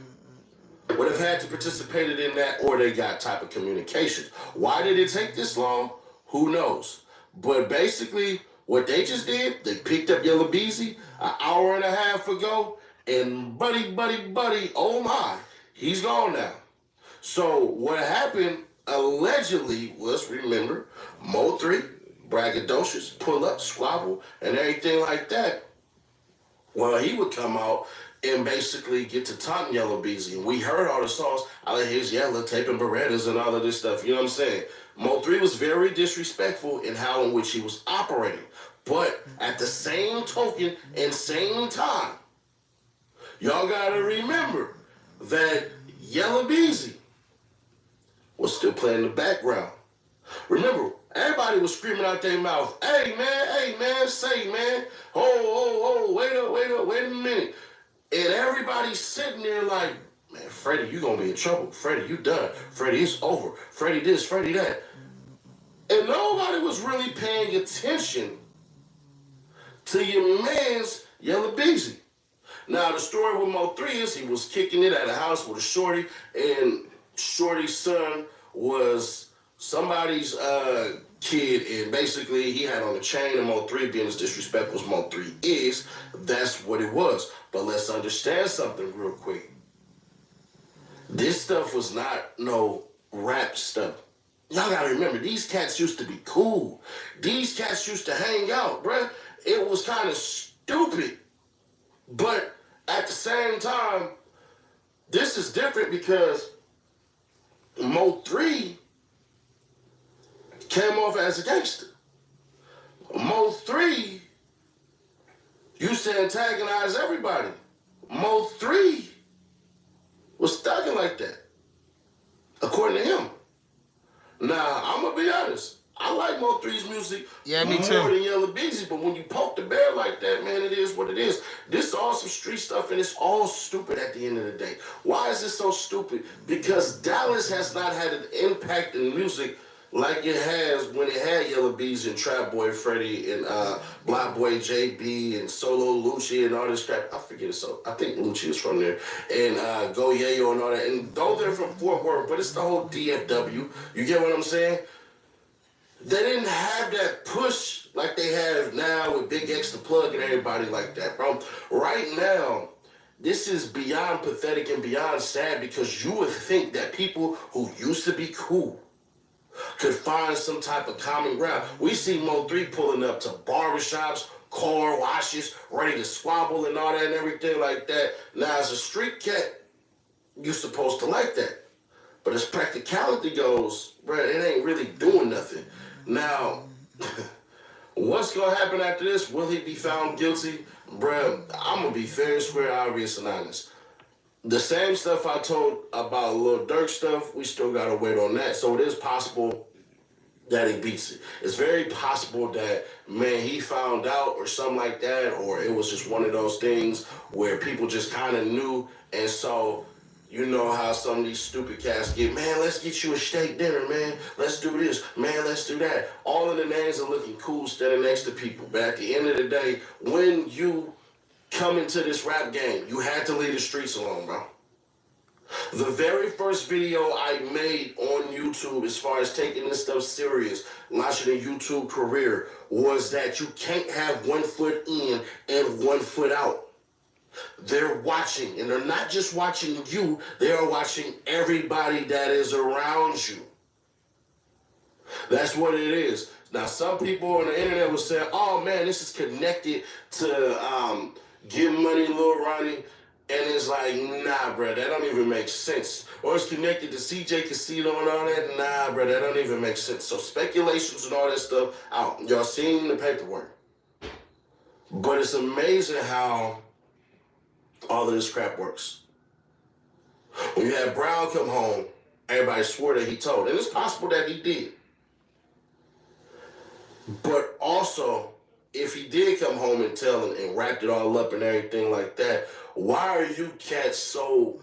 would have had to participate in that or they got type of communication. Why did it take this long? Who knows? But basically, what they just did, they picked up Yella Beezy an hour and a half ago, and buddy, oh my, he's gone now. So what happened allegedly was, remember, Mo3, braggadocious, pull up, squabble, and everything like that. Well, he would come out and basically get to taunting Yellow Beezy. And we heard all the songs. I like his yellow tape and Berettas and all of this stuff. You know what I'm saying? Mo3 was very disrespectful in how in which he was operating. But at the same token and same time, y'all gotta remember that Yellow Beezy was still playing in the background. Remember, everybody was screaming out their mouth, hey man, say man, wait a minute. And everybody's sitting there like, man, Freddie, you gonna be in trouble. Freddie, you done. Freddie, it's over. Freddie this, Freddie that. And nobody was really paying attention to your man's Yellow Beezy. Now, the story with Mo3 is he was kicking it at a house with a shorty, and shorty's son was somebody's kid, and basically he had on a chain, and Mo3, being as disrespectful as Mo3 is, that's what it was. But let's understand something real quick. This stuff was not no rap stuff. Y'all gotta remember, these cats used to be cool. These cats used to hang out, bruh. It was kind of stupid. But at the same time, this is different because Mo3 came off as a gangster. Mo3 used to antagonize everybody. Mo3 was thugging like that, according to him. Now, I'm gonna be honest. I like Mo3's music more than Yellow Beezy, but when you poke the bear like that, man, it is what it is. This is all some street stuff, and it's all stupid at the end of the day. Why is it so stupid? Because Dallas has not had an impact in music like it has when it had Yellow Beezy and Trap Boy Freddy and Black Boy JB and Solo LUCE and all this crap. I forget it. So I think LUCE is from there. And Go Yayo and all that. And though they're from Fort Worth, but it's the whole DFW. You get what I'm saying? They didn't have that push like they have now with Big X the Plug and everybody like that, bro. Right now, this is beyond pathetic and beyond sad because you would think that people who used to be cool could find some type of common ground. We see Mo3 pulling up to barbershops, car washes, ready to squabble and all that and everything like that. Now, as a street cat, you're supposed to like that. But as practicality goes, bro, it ain't really doing nothing. Now, what's going to happen after this? Will he be found guilty? Bro, I'm going to be fair, square, obvious, and honest. The same stuff I told about Lil Durk stuff, we still got to wait on that. So it is possible that he beats it. It's very possible that, man, he found out or something like that, or it was just one of those things where people just kind of knew, and so you know how some of these stupid cats get, man, let's get you a steak dinner, man. Let's do this, man, let's do that. All of the names are looking cool standing next to people. But at the end of the day, when you come into this rap game, you had to leave the streets alone, bro. The very first video I made on YouTube as far as taking this stuff serious, launching a YouTube career, was that you can't have 1 foot in and 1 foot out. They're watching, and they're not just watching you, they are watching everybody that is around you. That's what it is. Now, some people on the internet will say, oh man, this is connected to Get Money, Lil Ronnie. And it's like, nah, bro, that don't even make sense. Or it's connected to CJ Casino and all that. Nah, bro, that don't even make sense. So speculations and all that stuff out. Y'all seen the paperwork. But it's amazing how all of this crap works. When you had Brown come home, everybody swore that he told. And it's possible that he did. But also, if he did come home and tell and wrapped it all up and everything like that, why are you cats so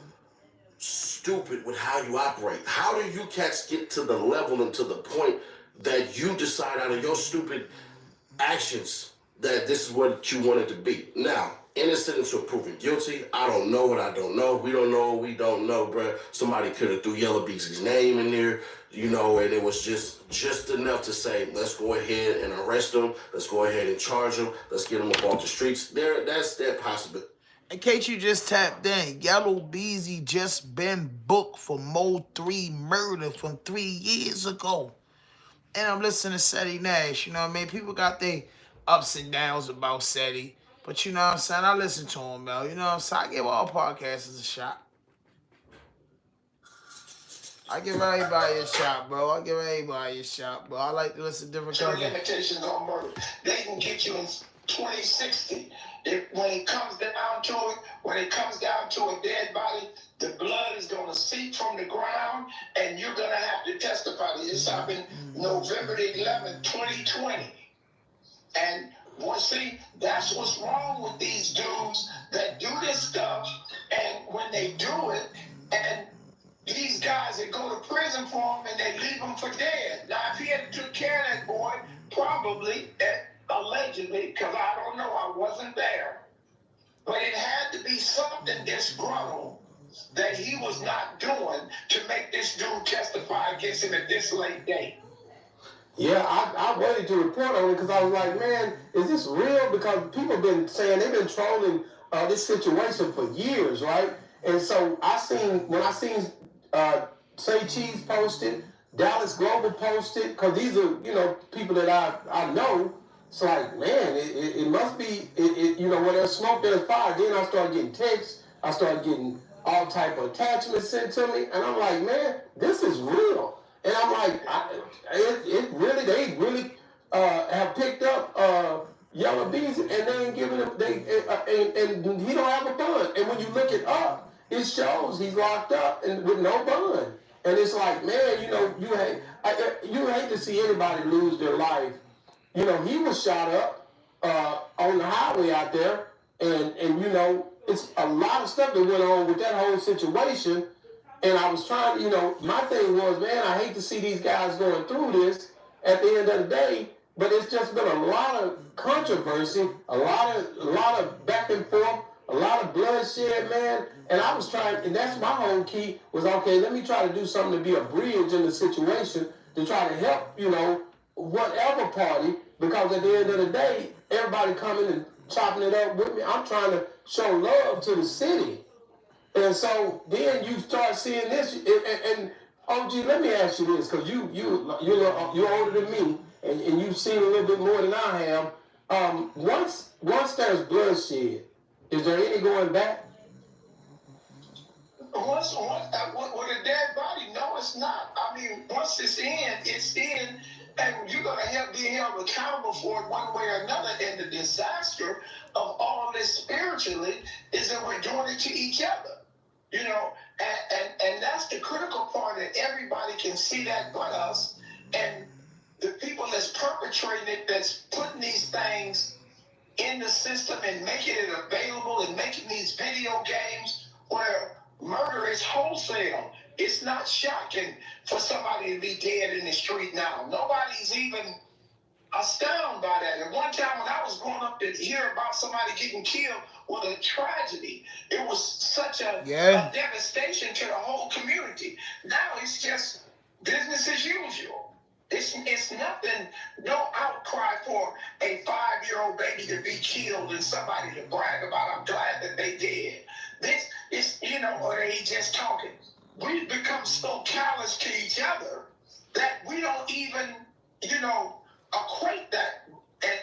stupid with how you operate? How do you cats get to the level and to the point that you decide out of your stupid actions that this is what you want it to be? Now, innocent until proven guilty. I don't know what I don't know. We don't know what we don't know, bruh. Somebody could have threw Yellow Beezy's name in there, you know, and it was just enough to say, let's go ahead and arrest him. Let's go ahead and charge him. Let's get him up off the streets. That's that possibility. In case you just tapped in, Yellow Beezy just been booked for Mo3 murder from 3 years ago. And I'm listening to Seti Nash, you know what I mean? People got their ups and downs about Seti. But you know what I'm saying? I listen to him, though. You know what I'm saying? I give all podcasters a shot. I give everybody a shot, bro. I give everybody a shot, bro. I like to listen to different kinds of... limitations on murder. They can get you in 2060. When it comes down to it, when it comes down to a dead body, the blood is going to seep from the ground, and you're going to have to testify. This happened November the 11th, 2020. And see, that's what's wrong with these dudes that do this stuff, and when they do it, and these guys that go to prison for them and they leave them for dead. Now, if he had took care of that boy, probably, allegedly, because I don't know, I wasn't there, but it had to be something disgruntled that he was not doing to make this dude testify against him at this late date. Yeah, I waited to report on it because I was like, man, is this real? Because people have been saying they've been trolling this situation for years, right? And so when I seen Say Cheese posted, Dallas Global posted, because these are, people that I know. It's like, man, it must be, where there's smoke, there's fire. Then I started getting texts. I started getting all type of attachments sent to me. And I'm like, man, this is real. And I'm like, they really have picked up Yellow Bees, and they ain't giving him, and he don't have a bond. And when you look it up, it shows he's locked up and with no bond. And it's like, man, you hate to see anybody lose their life. He was shot up on the highway out there, and it's a lot of stuff that went on with that whole situation. And I was trying, my thing was, man, I hate to see these guys going through this at the end of the day, but it's just been a lot of controversy, a lot of back and forth, a lot of bloodshed, man. And I was trying, and that's my whole key was, okay, let me try to do something to be a bridge in the situation to try to help, whatever party, because at the end of the day, everybody coming and chopping it up with me. I'm trying to show love to the city. And so then you start seeing this, and OG, let me ask you this, because you're older than me, and you've seen a little bit more than I have. Once there's bloodshed, is there any going back? With a dead body, no, it's not. I mean, once it's in, and you're going to be held accountable for it one way or another. And the disaster of all this spiritually is that we're doing it to each other. And that's the critical part, that everybody can see that but us. And the people that's perpetrating it, that's putting these things in the system and making it available and making these video games where murder is wholesale. It's not shocking for somebody to be dead in the street now. Nobody's even astounded by that. And one time when I was growing up to hear about somebody getting killed was a tragedy. It was such a devastation to the whole community. Now it's just business as usual. It's nothing, no outcry for a 5-year-old baby to be killed and somebody to brag about. I'm glad that they did. This is, or they just talking. We've become so callous to each other that we don't even, equate that.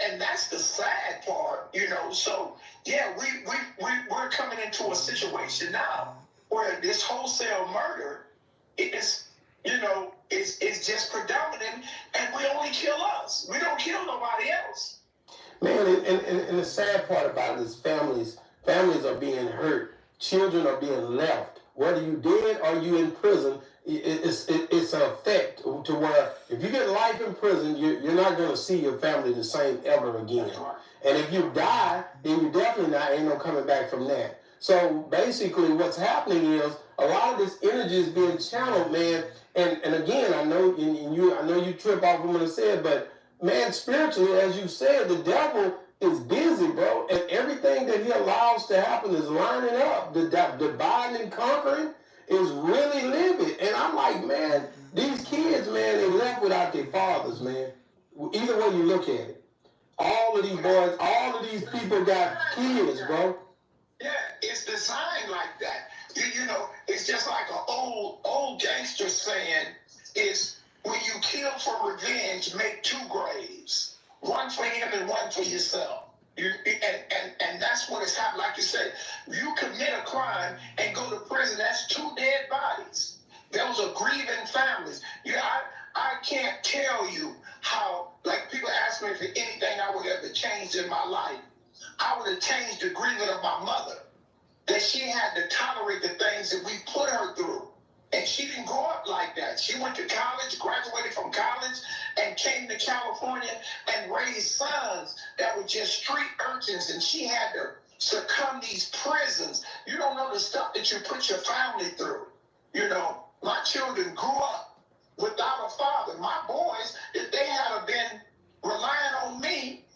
And that's the sad part, So, yeah, we're coming into a situation now where this wholesale murder is, is just predominant, and we only kill us. We don't kill nobody else. Man, and the sad part about it is families are being hurt. Children are being left. Whether you dead or you in prison, it's an effect to where if you get life in prison, you're not going to see your family the same ever again. Right. And if you die, then you definitely ain't no coming back from that. So basically what's happening is a lot of this energy is being channeled, man. And again, I know you trip off when I said, but man, spiritually, as you said, the devil is busy, bro. And everything that he allows to happen is lining up. The dividing and conquering is really living. And I'm like, man, these kids, man, they left without their fathers, man. Either way you look at it. All of these boys, all of these people got kids, bro. Yeah, it's designed like that. It's just like an old gangster saying is, when you kill for revenge, make 2 graves. One for him and one for yourself. And And that's what has happened. Like you said, you commit a crime and go to prison, that's 2 dead bodies. Those are grieving families. Yeah, I can't tell you how, like people ask me for anything I would ever change in my life. I would have changed the grieving of my mother, that she had to tolerate the things that we put her through. And she didn't grow up like that. She went to college, graduated from college, and came to California and raised sons that were just street urchins, and she had to succumb these prisons. You don't know the stuff that you put your family through. You know, my children grew up without a father. My boys, if they had been relying on me,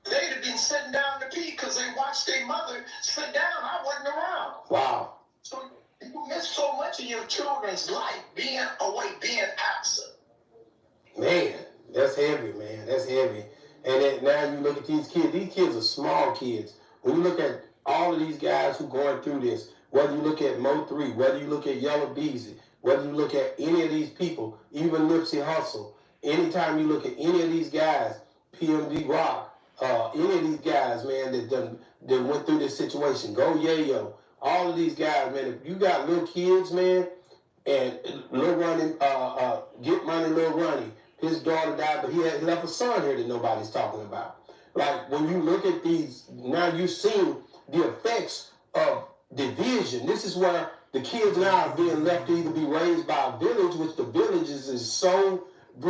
they'd have been sitting down to pee because they watched their mother sit down. I wasn't around. Wow. So you miss so much of your children's life being away, being absent. Man, that's heavy, man. That's heavy. And then now you look at these kids are small kids. When you look at all of these guys who going through this, whether you look at Mo3, whether you look at Yellow Beezy, whether you look at any of these people, even Nipsey Hussle, anytime you look at any of these guys, PMD Rock, any of these guys, man, that went through this situation, Go Yayo, all of these guys, man, if you got little kids, man, and Lil Ronnie, Get Money Lil Ronnie, his daughter died, but he left a son here that nobody's talking about. Like, when you look at these, now you've seen the effects of division. This is where the kids now are being left to either be raised by a village, which the villages is so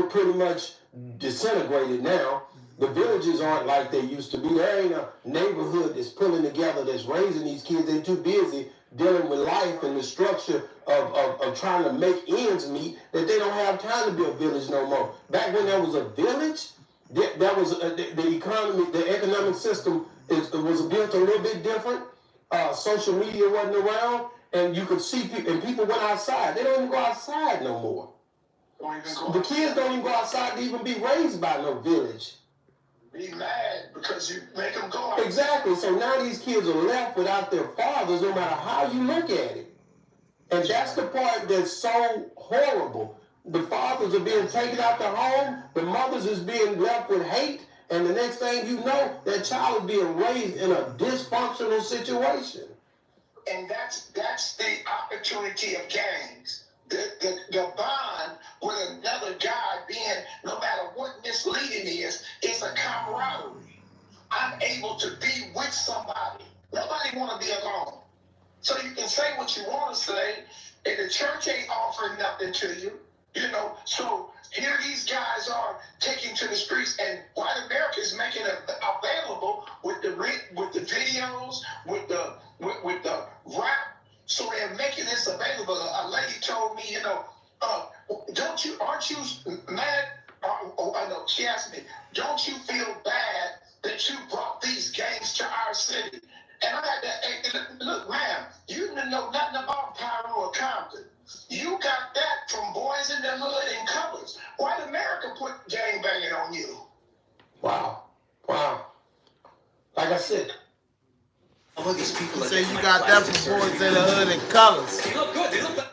pretty much disintegrated now. The villages aren't like they used to be. There ain't a neighborhood that's pulling together, that's raising these kids. They're too busy dealing with life and the structure of trying to make ends meet that they don't have time to be a village no more. Back when there was a village, that was the economy, the economic system was built a little bit different. Social media wasn't around, and you could see people, and people went outside. They don't even go outside no more. The kids don't even go outside to even be raised by no village. Be mad because you make them go out. Exactly. So now these kids are left without their fathers, no matter how you look at it. And that's the part that's so horrible. The fathers are being taken out the home, the mothers is being left with hate, and the next thing you know, that child is being raised in a dysfunctional situation. And that's the opportunity of gangs. The bond with another guy being, no matter what misleading is a camaraderie. I'm able to be with somebody. Nobody want to be alone. So you can say what you want to say, and the church ain't offering nothing to you. You know, so here these guys are taking to the streets, and white America is making it available with the videos, with the rap. So they're making this available. A lady told me, aren't you mad? I know, she asked me, don't you feel bad that you brought these gangs to our city? And I had to, look, ma'am, you didn't know nothing about Pyro or Compton. You got that from Boys in the Hood and Colors. White America put gangbanging on you. Wow. Like I said, all these people say you got that from Boys in the Hood and Colors. They look good. They look good.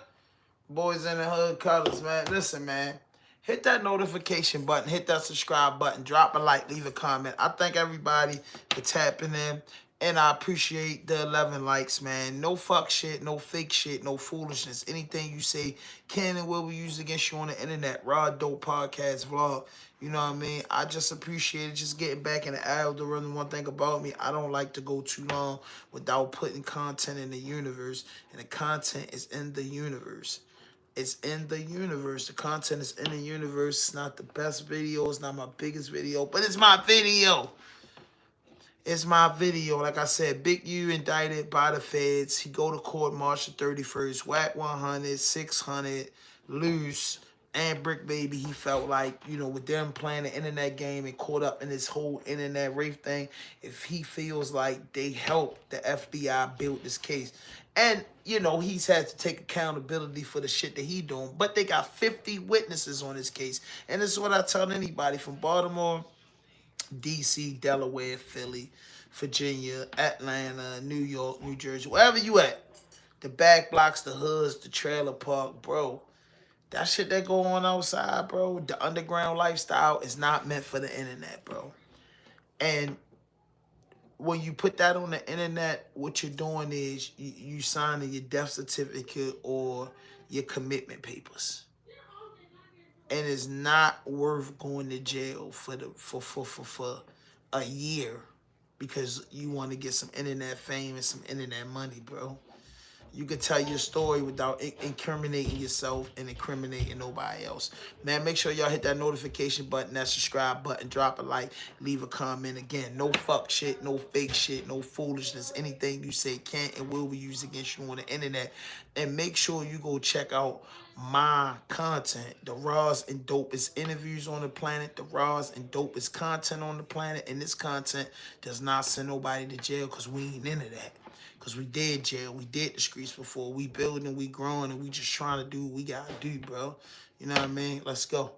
Boys in the Hood Colors, man. Listen, man. Hit that notification button. Hit that subscribe button. Drop a like. Leave a comment. I thank everybody for tapping in. And I appreciate the 11 likes, man. No fuck shit, no fake shit, no foolishness. Anything you say can and will be used against you on the internet. Raw Dope Podcast Vlog. You know what I mean? I just appreciate it. Just getting back in the algorithm. One thing about me, I don't like to go too long without putting content in the universe. And the content is in the universe. It's in the universe. The content is in the universe. It's not the best video. It's not my biggest video. But it's my video. It's my video. Like I said, Big U indicted by the feds. He go to court March the 31st. Wack100, 600, LUCE, and BRICC Baby. He felt like, with them playing the internet game and caught up in this whole internet rape thing, if he feels like they helped the FBI build this case. And, he's had to take accountability for the shit that he doing. But they got 50 witnesses on this case. And this is what I tell anybody from Baltimore, DC, Delaware, Philly, Virginia, Atlanta, New York, New Jersey, wherever you at. The back blocks, the hoods, the trailer park, bro. That shit that go on outside, bro. The underground lifestyle is not meant for the internet, bro. And when you put that on the internet, what you're doing is you signing your death certificate or your commitment papers. And it's not worth going to jail for a year because you want to get some internet fame and some internet money, bro. You can tell your story without incriminating yourself and incriminating nobody else. Man, make sure y'all hit that notification button, that subscribe button, drop a like, leave a comment. Again, no fuck shit, no fake shit, no foolishness. Anything you say can and will be used against you on the internet. And make sure you go check out my content, the rawest and dopest interviews on the planet, the rawest and dopest content on the planet. And this content does not send nobody to jail because we ain't into that. Because we did jail, we did the streets before. We building, we growing, and we just trying to do what we gotta do, bro. You know what I mean? Let's go.